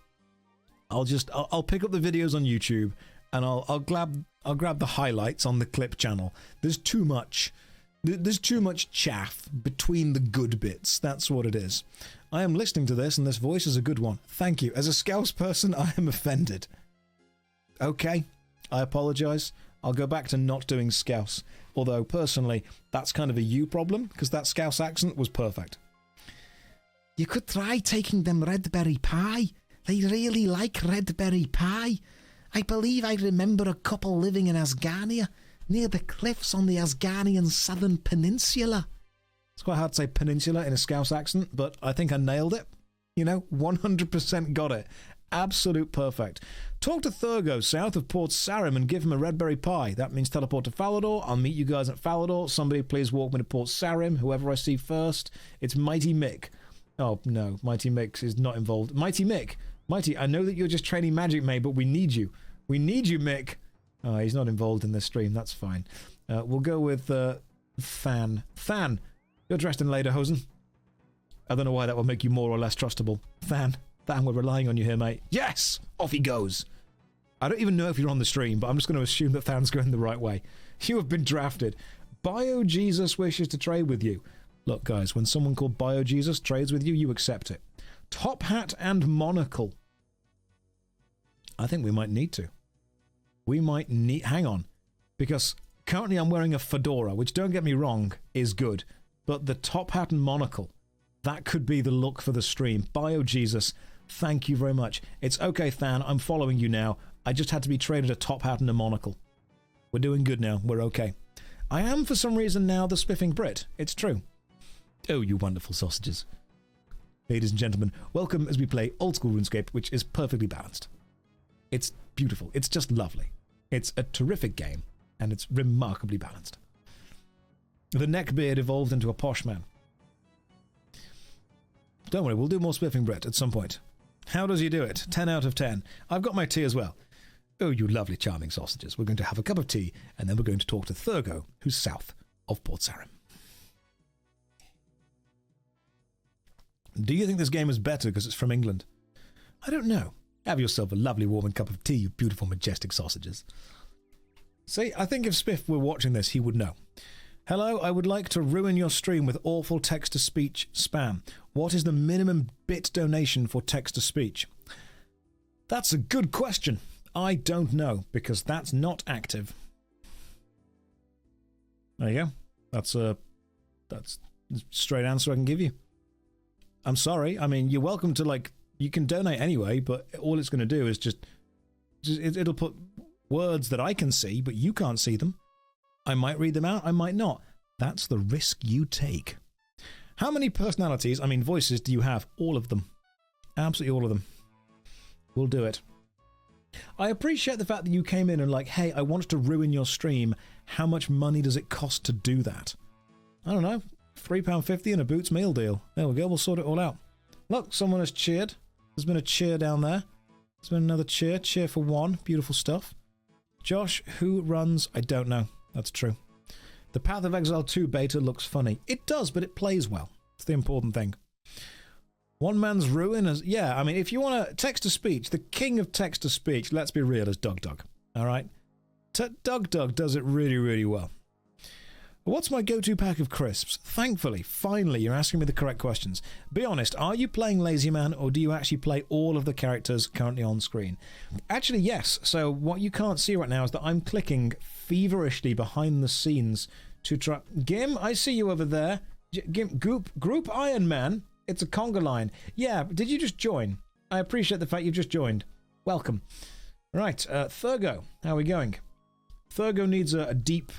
I'll pick up the videos on YouTube and I'll grab the highlights on the clip channel. There's too much chaff between the good bits. That's what it is. I am listening to this and this voice is a good one. Thank you. As a Scouse person, I am offended. Okay. I apologise. I'll go back to not doing Scouse. Although, personally, that's kind of a you problem, because that Scouse accent was perfect. You could try taking them redberry pie. They really like redberry pie. I believe I remember a couple living in Asgarnia, near the cliffs on the Asgarnian southern peninsula. It's quite hard to say peninsula in a Scouse accent, but I think I nailed it. 100% got it. Absolute perfect. Talk to Thurgo south of Port Sarim and give him a redberry pie. That means teleport to Falador. I'll meet you guys at Falador. Somebody please walk me to Port Sarim, whoever I see first. It's Mighty Mick. Oh, no. Mighty Mick is not involved. Mighty Mick. Mighty, I know that you're just training Magic Mage, but we need you. We need you, Mick. Oh, he's not involved in this stream. That's fine. We'll go with Than. Than, you're dressed in lederhosen. I don't know why that will make you more or less trustable. Than, we're relying on you here, mate. Yes! Off he goes. I don't even know if you're on the stream, but I'm just going to assume that Than's going the right way. You have been drafted. BioJesus wishes to trade with you. Look, guys, when someone called BioJesus trades with you, you accept it. Top hat and monocle. I think we might need to. Hang on. Because currently I'm wearing a fedora, which, don't get me wrong, is good. But the top hat and monocle, that could be the look for the stream. BioJesus, thank you very much. It's okay, Than, I'm following you now. I just had to be traded a top hat and a monocle. We're doing good now. We're okay. I am, for some reason, now the spiffing Brit. It's true. Oh, you wonderful sausages. Ladies and gentlemen, welcome as we play Old School RuneScape, which is perfectly balanced. It's beautiful. It's just lovely. It's a terrific game, and it's remarkably balanced. The neckbeard evolved into a posh man. Don't worry, we'll do more spiffing Brit at some point. How does he do it? 10 out of 10. I've got my tea as well. Oh, you lovely, charming sausages. We're going to have a cup of tea, and then we're going to talk to Thurgo, who's south of Port Sarim. Do you think this game is better because it's from England? I don't know. Have yourself a lovely warming cup of tea, you beautiful, majestic sausages. See, I think if Spiff were watching this, he would know. Hello, I would like to ruin your stream with awful text-to-speech spam. What is the minimum bit donation for text-to-speech? That's a good question. I don't know, because that's not active. There you go. That's a straight answer I can give you. I'm sorry. I mean, you're welcome to, you can donate anyway, but all it's going to do is it'll put words that I can see, but you can't see them. I might read them out, I might not. That's the risk you take. How many personalities, voices, do you have? All of them. Absolutely all of them. We'll do it. I appreciate the fact that you came in and hey, I want to ruin your stream. How much money does it cost to do that? I don't know. £3.50 and a Boots meal deal. There we go, we'll sort it all out. Look, someone has cheered. There's been a cheer down there. There's been another cheer. Cheer for one. Beautiful stuff. Josh, who runs? I don't know. That's true. The Path of Exile 2 beta looks funny. It does, but it plays well. It's the important thing. One man's ruin is... Yeah, if you want to... Text-to-speech, the king of text-to-speech, let's be real, is Doug. All right? Doug does it really, really well. What's my go-to pack of crisps? Thankfully, finally, you're asking me the correct questions. Be honest, are you playing LazyMan, or do you actually play all of the characters currently on screen? Actually, yes. So what you can't see right now is that I'm clicking feverishly behind the scenes to try... Gim, I see you over there. Gim, Group Iron Man. It's a conga line. Yeah, did you just join? I appreciate the fact you've just joined. Welcome. Right, Thurgo, how are we going? Thurgo needs a deep...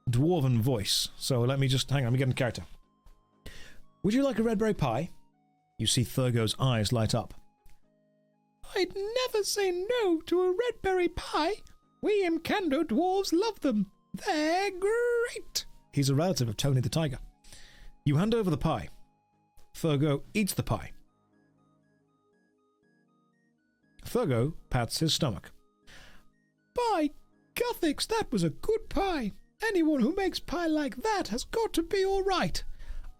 dwarven voice. So let me just... Hang on, let me get in character. Would you like a redberry pie? You see Thurgo's eyes light up. I'd never say no to a redberry pie. We Imkando dwarves love them. They're great. He's a relative of Tony the Tiger. You hand over the pie. Thurgo eats the pie. Thurgo pats his stomach. By Guthix, that was a good pie. Anyone who makes pie like that has got to be all right.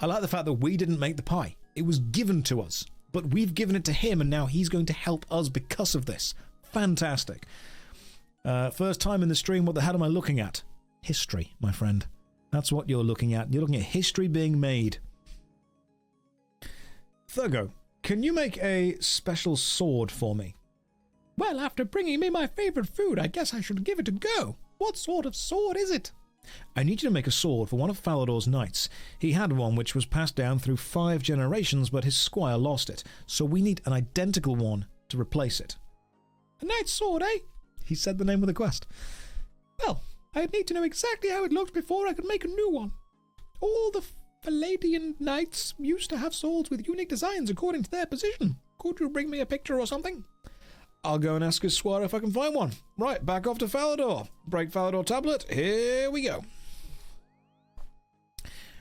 I like the fact that we didn't make the pie. It was given to us, but we've given it to him, and now he's going to help us because of this. Fantastic. First time in the stream, what the hell am I looking at? History, my friend. That's what you're looking at. You're looking at history being made. Thurgo, can you make a special sword for me? Well, after bringing me my favourite food, I guess I should give it a go. What sort of sword is it? I need you to make a sword for one of Falador's knights. He had one which was passed down through 5 generations, but his squire lost it, so we need an identical one to replace it. A knight's sword, eh? He said the name of the quest. Well, I'd need to know exactly how it looked before I could make a new one. All the Faladian knights used to have swords with unique designs according to their position. Could you bring me a picture or something? I'll go and ask his squire if I can find one. Right, back off to Falador. Break Falador tablet. Here we go.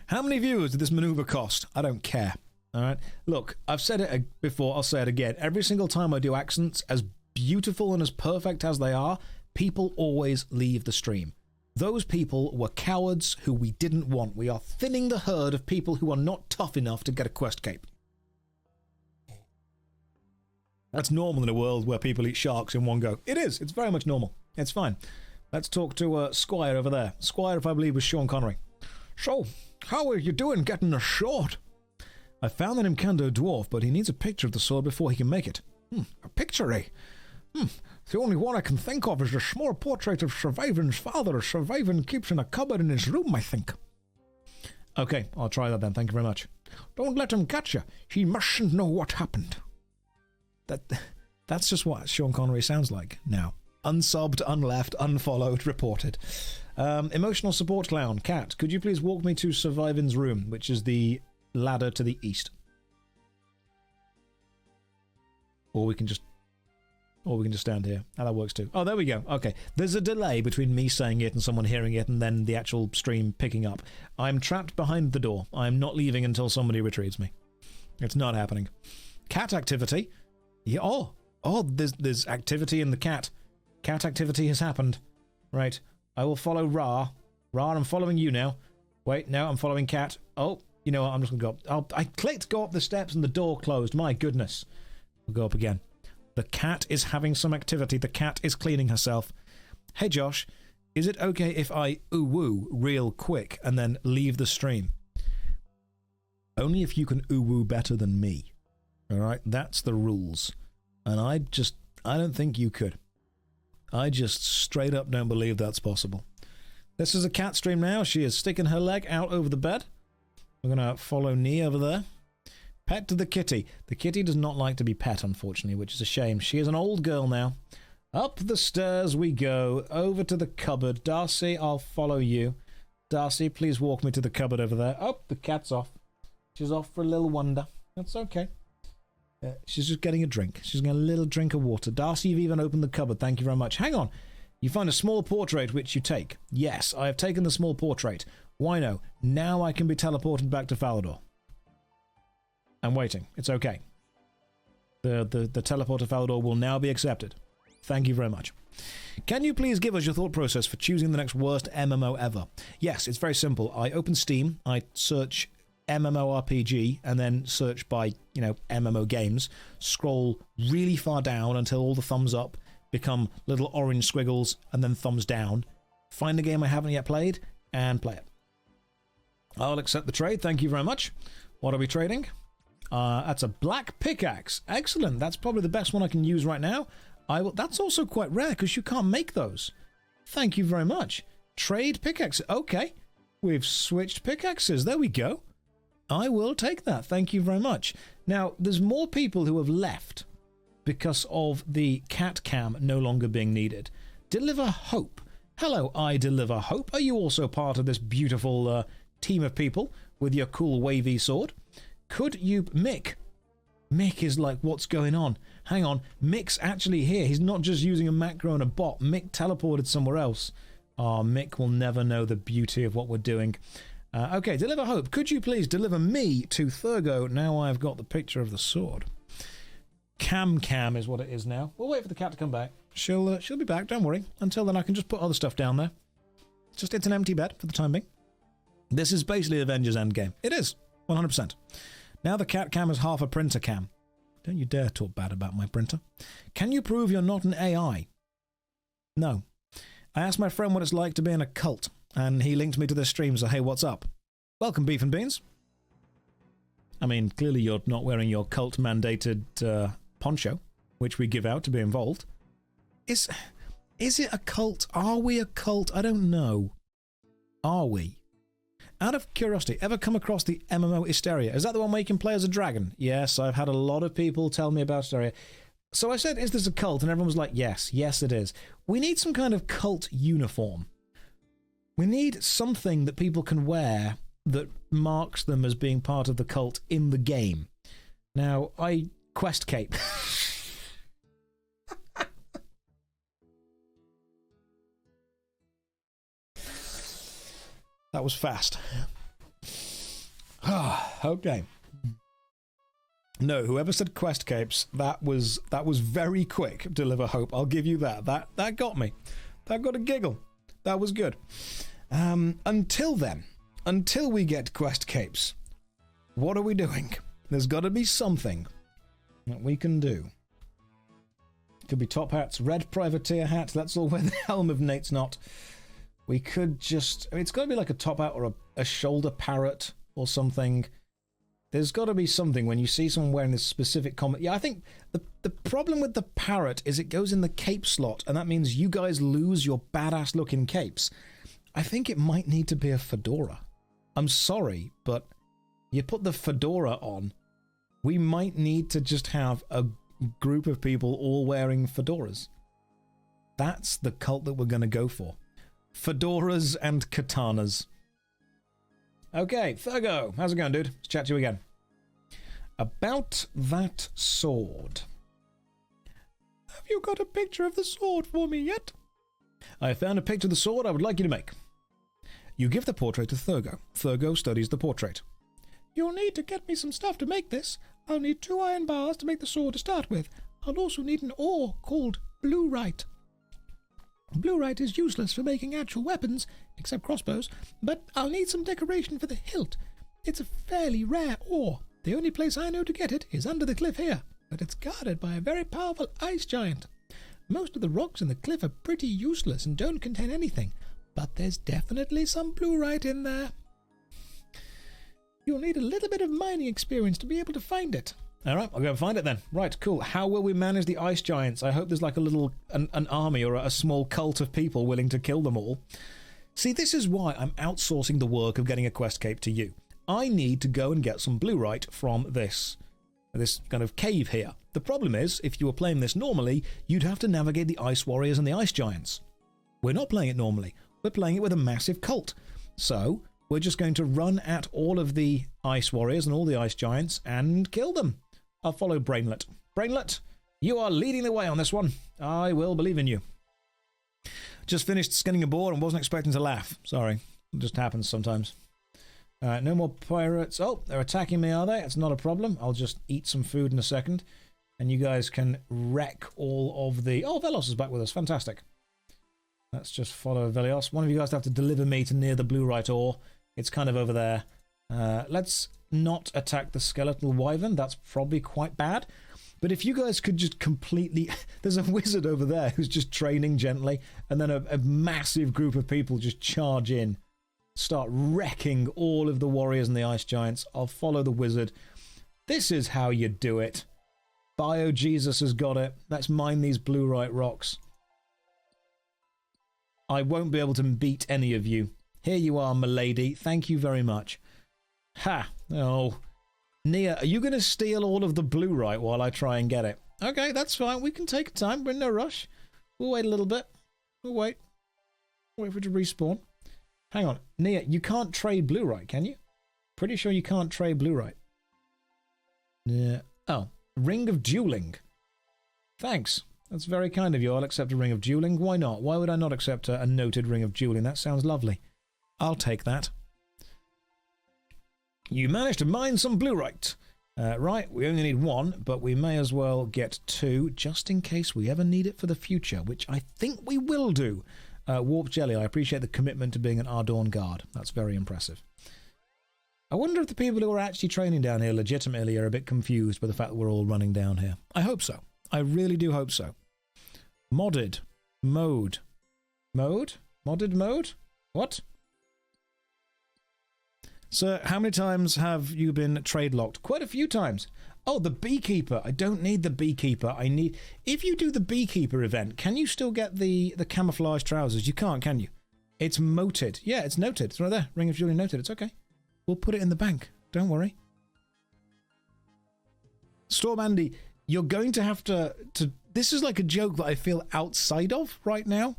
How many viewers did this maneuver cost? I don't care. Alright? Look, I've said it before, I'll say it again. Every single time I do accents, as beautiful and as perfect as they are, people always leave the stream. Those people were cowards who we didn't want. We are thinning the herd of people who are not tough enough to get a quest cape. That's normal in a world where people eat sharks in one go. It is. It's very much normal. It's fine. Let's talk to Squire over there. Squire, if I believe, was Sean Connery. So, how are you doing getting a sword? I found an Imkando dwarf, but he needs a picture of the sword before he can make it. A picture, eh? The only one I can think of is a small portrait of Survivor's father. Survivor keeps in a cupboard in his room, I think. Okay, I'll try that then. Thank you very much. Don't let him catch you. He mustn't know what happened. That's just what Sean Connery sounds like now. Unsubbed, unleft, unfollowed, reported. Emotional support clown. Cat, could you please walk me to Survivin's room, which is the ladder to the east? Or we can just stand here. Oh, that works too. Oh, there we go. Okay. There's a delay between me saying it and someone hearing it and then the actual stream picking up. I'm trapped behind the door. I'm not leaving until somebody retrieves me. It's not happening. Cat activity. Yeah, there's activity in the cat. Cat activity has happened. Right. I will follow Ra. Ra, I'm following you now. Wait, no, I'm following Cat. Oh, you know what? I'm just going to go up. I clicked go up the steps and the door closed. My goodness. I'll go up again. The cat is having some activity. The cat is cleaning herself. Hey, Josh, is it okay if I ooh-woo real quick and then leave the stream? Only if you can ooh-woo better than me. Alright, that's the rules. And I don't think you could. I just straight up don't believe that's possible. This is a cat stream now. She is sticking her leg out over the bed. We're going to follow Nee over there. Pet to the kitty. The kitty does not like to be pet, unfortunately, which is a shame. She is an old girl now. Up the stairs we go. Over to the cupboard. Darcy, I'll follow you. Darcy, please walk me to the cupboard over there. Oh, the cat's off. She's off for a little wander. That's okay. She's just getting a drink. She's getting a little drink of water. Darcy, you've even opened the cupboard. Thank you very much. Hang on. You find a small portrait which you take. Yes, I have taken the small portrait. Why no? Now I can be teleported back to Falador. I'm waiting. It's okay. The teleport to Falador will now be accepted. Thank you very much. Can you please give us your thought process for choosing the next worst MMO ever? Yes, it's very simple. I open Steam, I search MMORPG, and then search by, MMO games. Scroll really far down until all the thumbs up become little orange squiggles, and then thumbs down. Find a game I haven't yet played, and play it. I'll accept the trade. Thank you very much. What are we trading? That's a black pickaxe. Excellent. That's probably the best one I can use right now. That's also quite rare because you can't make those. Thank you very much. Trade pickaxe. Okay. We've switched pickaxes. There we go. I will take that. Thank you very much. Now, there's more people who have left because of the cat cam no longer being needed. Deliver Hope. Hello, I Deliver Hope. Are you also part of this beautiful team of people with your cool wavy sword? Could you... Mick is like, what's going on? Hang on, Mick's actually here. He's not just using a macro and a bot. Mick teleported somewhere else. Oh, Mick will never know the beauty of what we're doing. Okay, Deliver Hope. Could you please deliver me to Thurgo? Now I've got the picture of the sword. Cam is what it is now. We'll wait for the cat to come back. She'll be back, don't worry. Until then, I can just put other stuff down there. It's an empty bed for the time being. This is basically Avengers Endgame. It is, 100%. Now the cat cam is half a printer cam. Don't you dare talk bad about my printer. Can you prove you're not an AI? No. I asked my friend what it's like to be in a cult, and he linked me to this stream, so hey, what's up? Welcome, Beef and Beans. I mean, clearly you're not wearing your cult-mandated poncho, which we give out to be involved. Is it a cult? Are we a cult? I don't know. Are we? Out of curiosity, ever come across the MMO Hysteria? Is that the one where you can play as a dragon? Yes, I've had a lot of people tell me about Hysteria. So I said, is this a cult? And everyone was like, yes, yes it is. We need some kind of cult uniform. We need something that people can wear that marks them as being part of the cult in the game. Now, quest cape. That was fast. Okay. No, whoever said quest capes, that was very quick. Deliver hope. I'll give you that. That got me. That got a giggle. That was good. Until then, until we get quest capes, what are we doing? There's got to be something that we can do. Could be top hats, red privateer hat. Let's all wear the helm of Nate's Knot. We could just... I mean, it's got to be like a top hat or a shoulder parrot or something. There's got to be something when you see someone wearing this specific comment. Yeah, I think the problem with the parrot is it goes in the cape slot, and that means you guys lose your badass-looking capes. I think it might need to be a fedora. I'm sorry, but you put the fedora on, we might need to just have a group of people all wearing fedoras. That's the cult that we're going to go for. Fedoras and katanas. Okay, Thurgo, how's it going, dude? Let's chat to you again. About that sword. Have you got a picture of the sword for me yet? I found a picture of the sword I would like you to make. You give the portrait to Thurgo. Thurgo studies the portrait. You'll need to get me some stuff to make this. I'll need 2 iron bars to make the sword to start with. I'll also need an ore called bluerite. Bluerite is useless for making actual weapons, except crossbows, but I'll need some decoration for the hilt. It's a fairly rare ore. The only place I know to get it is under the cliff here, but it's guarded by a very powerful ice giant. Most of the rocks in the cliff are pretty useless and don't contain anything, but there's definitely some bluerite in there. You'll need a little bit of mining experience to be able to find it. Alright, I'll go and find it then. Right, cool. How will we manage the ice giants? I hope there's like a little, an army or a small cult of people willing to kill them all. See, this is why I'm outsourcing the work of getting a quest cape to you. I need to go and get some bluerite from this kind of cave here. The problem is, if you were playing this normally, you'd have to navigate the ice warriors and the ice giants. We're not playing it normally. We're playing it with a massive cult. So, we're just going to run at all of the ice warriors and all the ice giants and kill them. I'll follow Brainlet. Brainlet, you are leading the way on this one. I will believe in you. Just finished skinning a boar and wasn't expecting to laugh. Sorry. It just happens sometimes. Alright, no more pirates. Oh, they're attacking me, are they? It's not a problem. I'll just eat some food in a second. And you guys can wreck all of the... Oh, Velos is back with us. Fantastic. Let's just follow Velios. One of you guys have to deliver me to near the bluerite ore. It's kind of over there. Let's not attack the skeletal wyvern. That's probably quite bad. But if you guys could just completely... There's a wizard over there who's just training gently. And then a massive group of people just charge in. Start wrecking all of the warriors and the ice giants. I'll follow the wizard. This is how you do it. Bio Jesus has got it. Let's mine these bluerite rocks. I won't be able to beat any of you. Here you are, milady. Thank you very much. Ha! Oh. Nia, are you going to steal all of the bluerite while I try and get it? Okay, that's fine. We can take time. We're in no rush. We'll wait a little bit. We'll wait. Wait for it to respawn. Hang on. Nia, you can't trade bluerite, can you? Pretty sure you can't trade bluerite. Yeah. Oh. Ring of Dueling. Thanks. That's very kind of you. I'll accept a Ring of Dueling. Why not? Why would I not accept a noted Ring of Dueling? That sounds lovely. I'll take that. You managed to mine some bluerite. Right, we only need 1, but we may as well get 2, just in case we ever need it for the future, which I think we will do. Warp Jelly, I appreciate the commitment to being an Ardorn guard. That's very impressive. I wonder if the people who are actually training down here legitimately are a bit confused by the fact that we're all running down here. I hope so. I really do hope so. Modded. Mode. Mode? Modded mode? What? Sir, how many times have you been trade locked? Quite a few times. Oh, the beekeeper. I don't need the beekeeper. I need... If you do the beekeeper event, can you still get the camouflage trousers? You can't, can you? It's moted. Yeah, it's noted. It's right there. Ring of Julie noted. It's okay. We'll put it in the bank. Don't worry. Storm Andy, you're going to have to... This is like a joke that I feel outside of right now.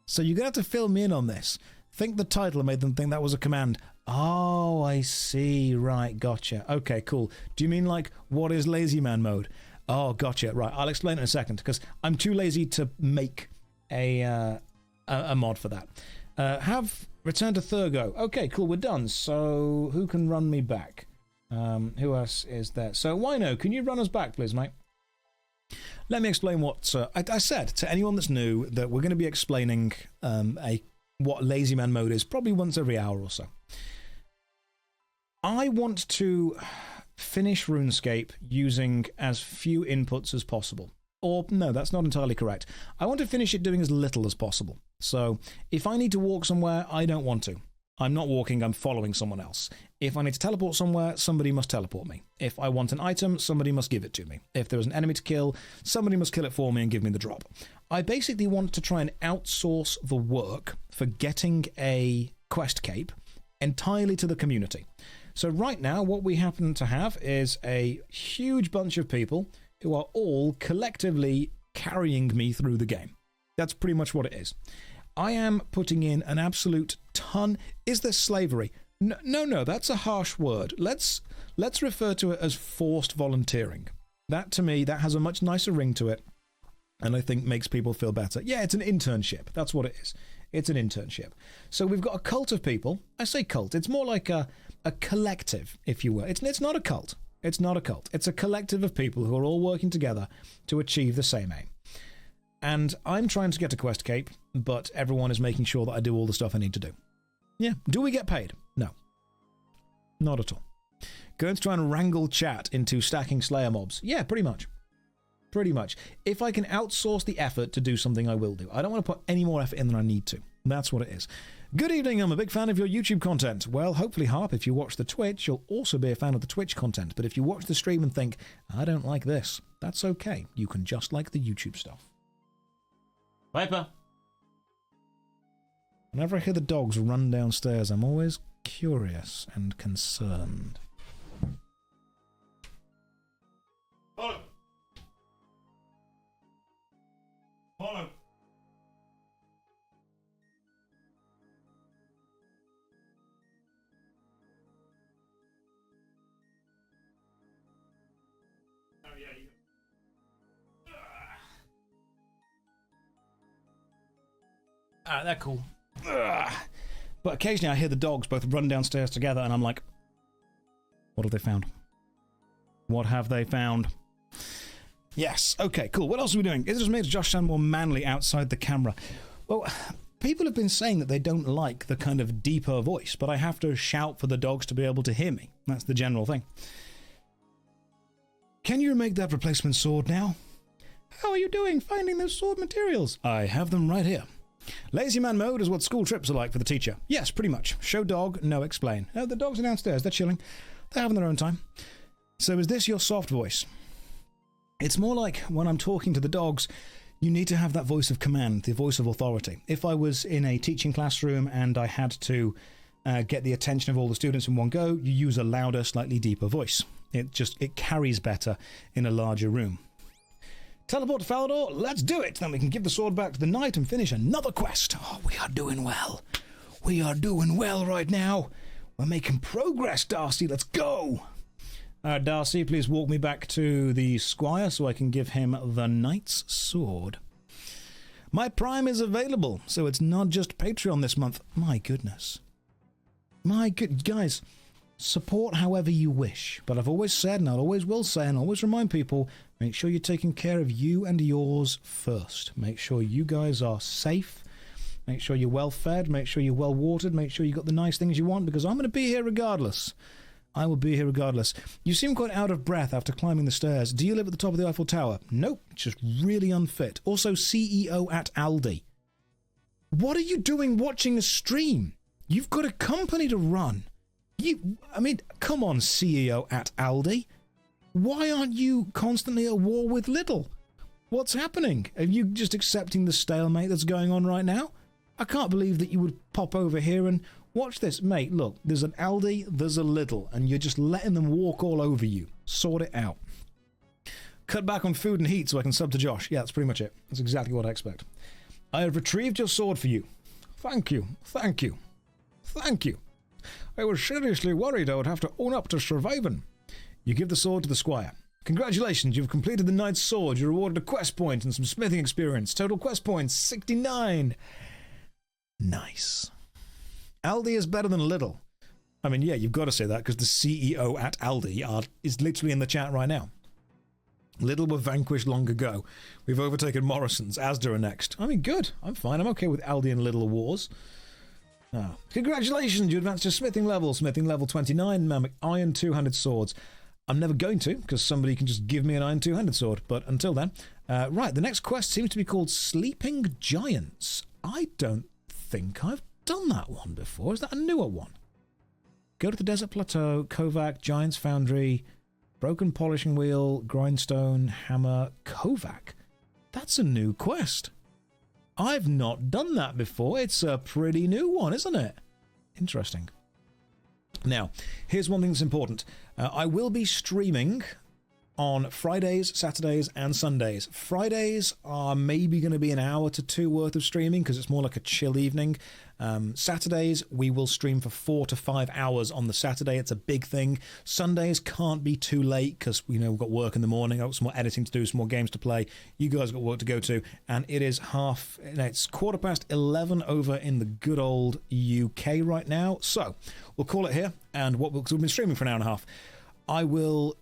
So you're going to have to fill me in on this. Think the title made them think that was a command. Oh, I see. Right, gotcha. Okay, cool. Do you mean like, what is LazyManMode? Oh, gotcha. Right, I'll explain in a second because I'm too lazy to make a mod for that. Have returned to Thurgo. Okay, cool. We're done. So who can run me back? Who else is there? So Wino, can you run us back, please, mate? Let me explain what I said to anyone that's new that we're going to be explaining what LazyManMode is probably once every hour or so. I want to finish RuneScape using as few inputs as possible. Or, no, that's not entirely correct. I want to finish it doing as little as possible. So, if I need to walk somewhere, I don't want to. I'm not walking, I'm following someone else. If I need to teleport somewhere, somebody must teleport me. If I want an item, somebody must give it to me. If there is an enemy to kill, somebody must kill it for me and give me the drop. I basically want to try and outsource the work for getting a quest cape entirely to the community. So right now, what we happen to have is a huge bunch of people who are all collectively carrying me through the game. That's pretty much what it is. I am putting in an absolute ton. Is this slavery? No, that's a harsh word. Let's refer to it as forced volunteering. That, to me, that has a much nicer ring to it, and I think makes people feel better. Yeah, it's an internship. That's what it is. It's an internship. So we've got a cult of people. I say cult. It's more like a collective, if you will. It's not a cult. It's not a cult. It's a collective of people who are all working together to achieve the same aim. And I'm trying to get a quest cape, but everyone is making sure that I do all the stuff I need to do. Yeah. Do we get paid? No. Not at all. Going to try and wrangle chat into stacking Slayer mobs. Yeah, pretty much. Pretty much. If I can outsource the effort to do something, I will do. I don't want to put any more effort in than I need to. That's what it is. Good evening, I'm a big fan of your YouTube content. Well, hopefully, Harp, if you watch the Twitch, you'll also be a fan of the Twitch content. But if you watch the stream and think, I don't like this, that's okay. You can just like the YouTube stuff. Piper! Whenever I hear the dogs run downstairs, I'm always curious and concerned. Follow! Follow! Oh, yeah, you... They're cool. But occasionally I hear the dogs both run downstairs together and I'm like, what have they found? What have they found? Yes, okay, cool. What else are we doing? Is it just me? Does Josh sound more manly outside the camera? Well, people have been saying that they don't like the kind of deeper voice, but I have to shout for the dogs to be able to hear me. That's the general thing. Can you make that replacement sword now? How are you doing finding those sword materials? I have them right here. LazyManMode is what school trips are like for the teacher. Yes, pretty much. Show dog, no explain. Oh, the dogs are downstairs. They're chilling. They're having their own time. So is this your soft voice? It's more like when I'm talking to the dogs, you need to have that voice of command, the voice of authority. If I was in a teaching classroom and I had to get the attention of all the students in one go, you use a louder, slightly deeper voice. It carries better in a larger room. Teleport to Falador, let's do it! Then we can give the sword back to the knight and finish another quest. Oh, we are doing well. We are doing well right now. We're making progress, Darcy. Let's go! Darcy, please walk me back to the squire so I can give him the knight's sword. My Prime is available, so it's not just Patreon this month. My goodness. My good... Guys, support however you wish. But I've always said, and I always will say, and always remind people, make sure you're taking care of you and yours first. Make sure you guys are safe. Make sure you're well fed. Make sure you're well watered. Make sure you got the nice things you want, because I'm going to be here regardless. I will be here regardless. You seem quite out of breath after climbing the stairs. Do you live at the top of the Eiffel Tower? Nope, just really unfit. Also, CEO at Aldi. What are you doing watching a stream? You've got a company to run. I mean, come on, CEO at Aldi. Why aren't you constantly at war with Lidl? What's happening? Are you just accepting the stalemate that's going on right now? I can't believe that you would pop over here and watch this. Mate, look, there's an Aldi, there's a Lidl, and you're just letting them walk all over you. Sort it out. Cut back on food and heat so I can sub to Josh. Yeah, that's pretty much it. That's exactly what I expect. I have retrieved your sword for you. Thank you, thank you, thank you. I was seriously worried I would have to own up to surviving. You give the sword to the squire. Congratulations, you've completed the knight's sword. You're rewarded a quest point and some smithing experience. Total quest points, 69. Nice. Aldi is better than Lidl. I mean, yeah, you've got to say that because the CEO at Aldi is literally in the chat right now. Lidl were vanquished long ago. We've overtaken Morrison's. Asda are next. I mean, good. I'm fine. I'm okay with Aldi and Lidl wars. Oh. Congratulations, you advanced to smithing level. Smithing level 29, Mammoth iron two-handed swords. I'm never going to, because somebody can just give me an iron two-handed sword. But until then, right, the next quest seems to be called Sleeping Giants. I don't think I've done that one before. Is that a newer one? Go to the Desert Plateau, Kovac, Giant's Foundry, Broken Polishing Wheel, Grindstone, Hammer, Kovac. That's a new quest. I've not done that before. It's a pretty new one, isn't it? Interesting. Now, here's one thing that's important. I will be streaming on Fridays, Saturdays, and Sundays. Fridays are maybe going to be an hour to 2 worth of streaming because it's more like a chill evening. Saturdays, we will stream for 4 to 5 hours on the Saturday. It's a big thing. Sundays can't be too late because, you know, we've got work in the morning. I've got some more editing to do, some more games to play. You guys got work to go to. And it is it's 11:15 over in the good old UK right now. So we'll call it here. And we've been streaming for an hour and a half. I will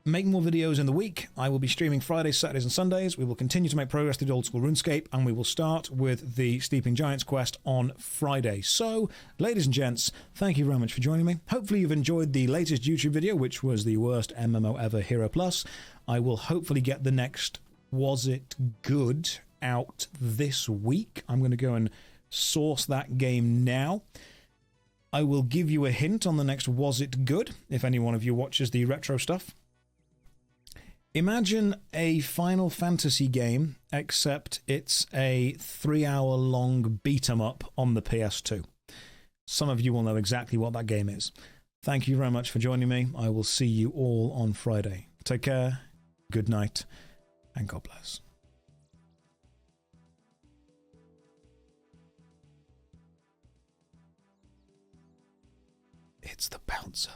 make more videos in the week. I will be streaming Fridays, Saturdays, and Sundays. We will continue to make progress through the old school RuneScape, and we will start with the Sleeping Giants quest on Friday. So, ladies and gents, thank you very much for joining me. Hopefully you've enjoyed the latest YouTube video, which was the worst MMO ever, Hero Plus. I will hopefully get the next Was It Good out this week. I'm going to go and source that game now. I will give you a hint on the next Was It Good, if any one of you watches the retro stuff. Imagine a Final Fantasy game, except it's a 3-hour-long beat-em-up on the PS2. Some of you will know exactly what that game is. Thank you very much for joining me. I will see you all on Friday. Take care, good night, and God bless. It's the bouncer.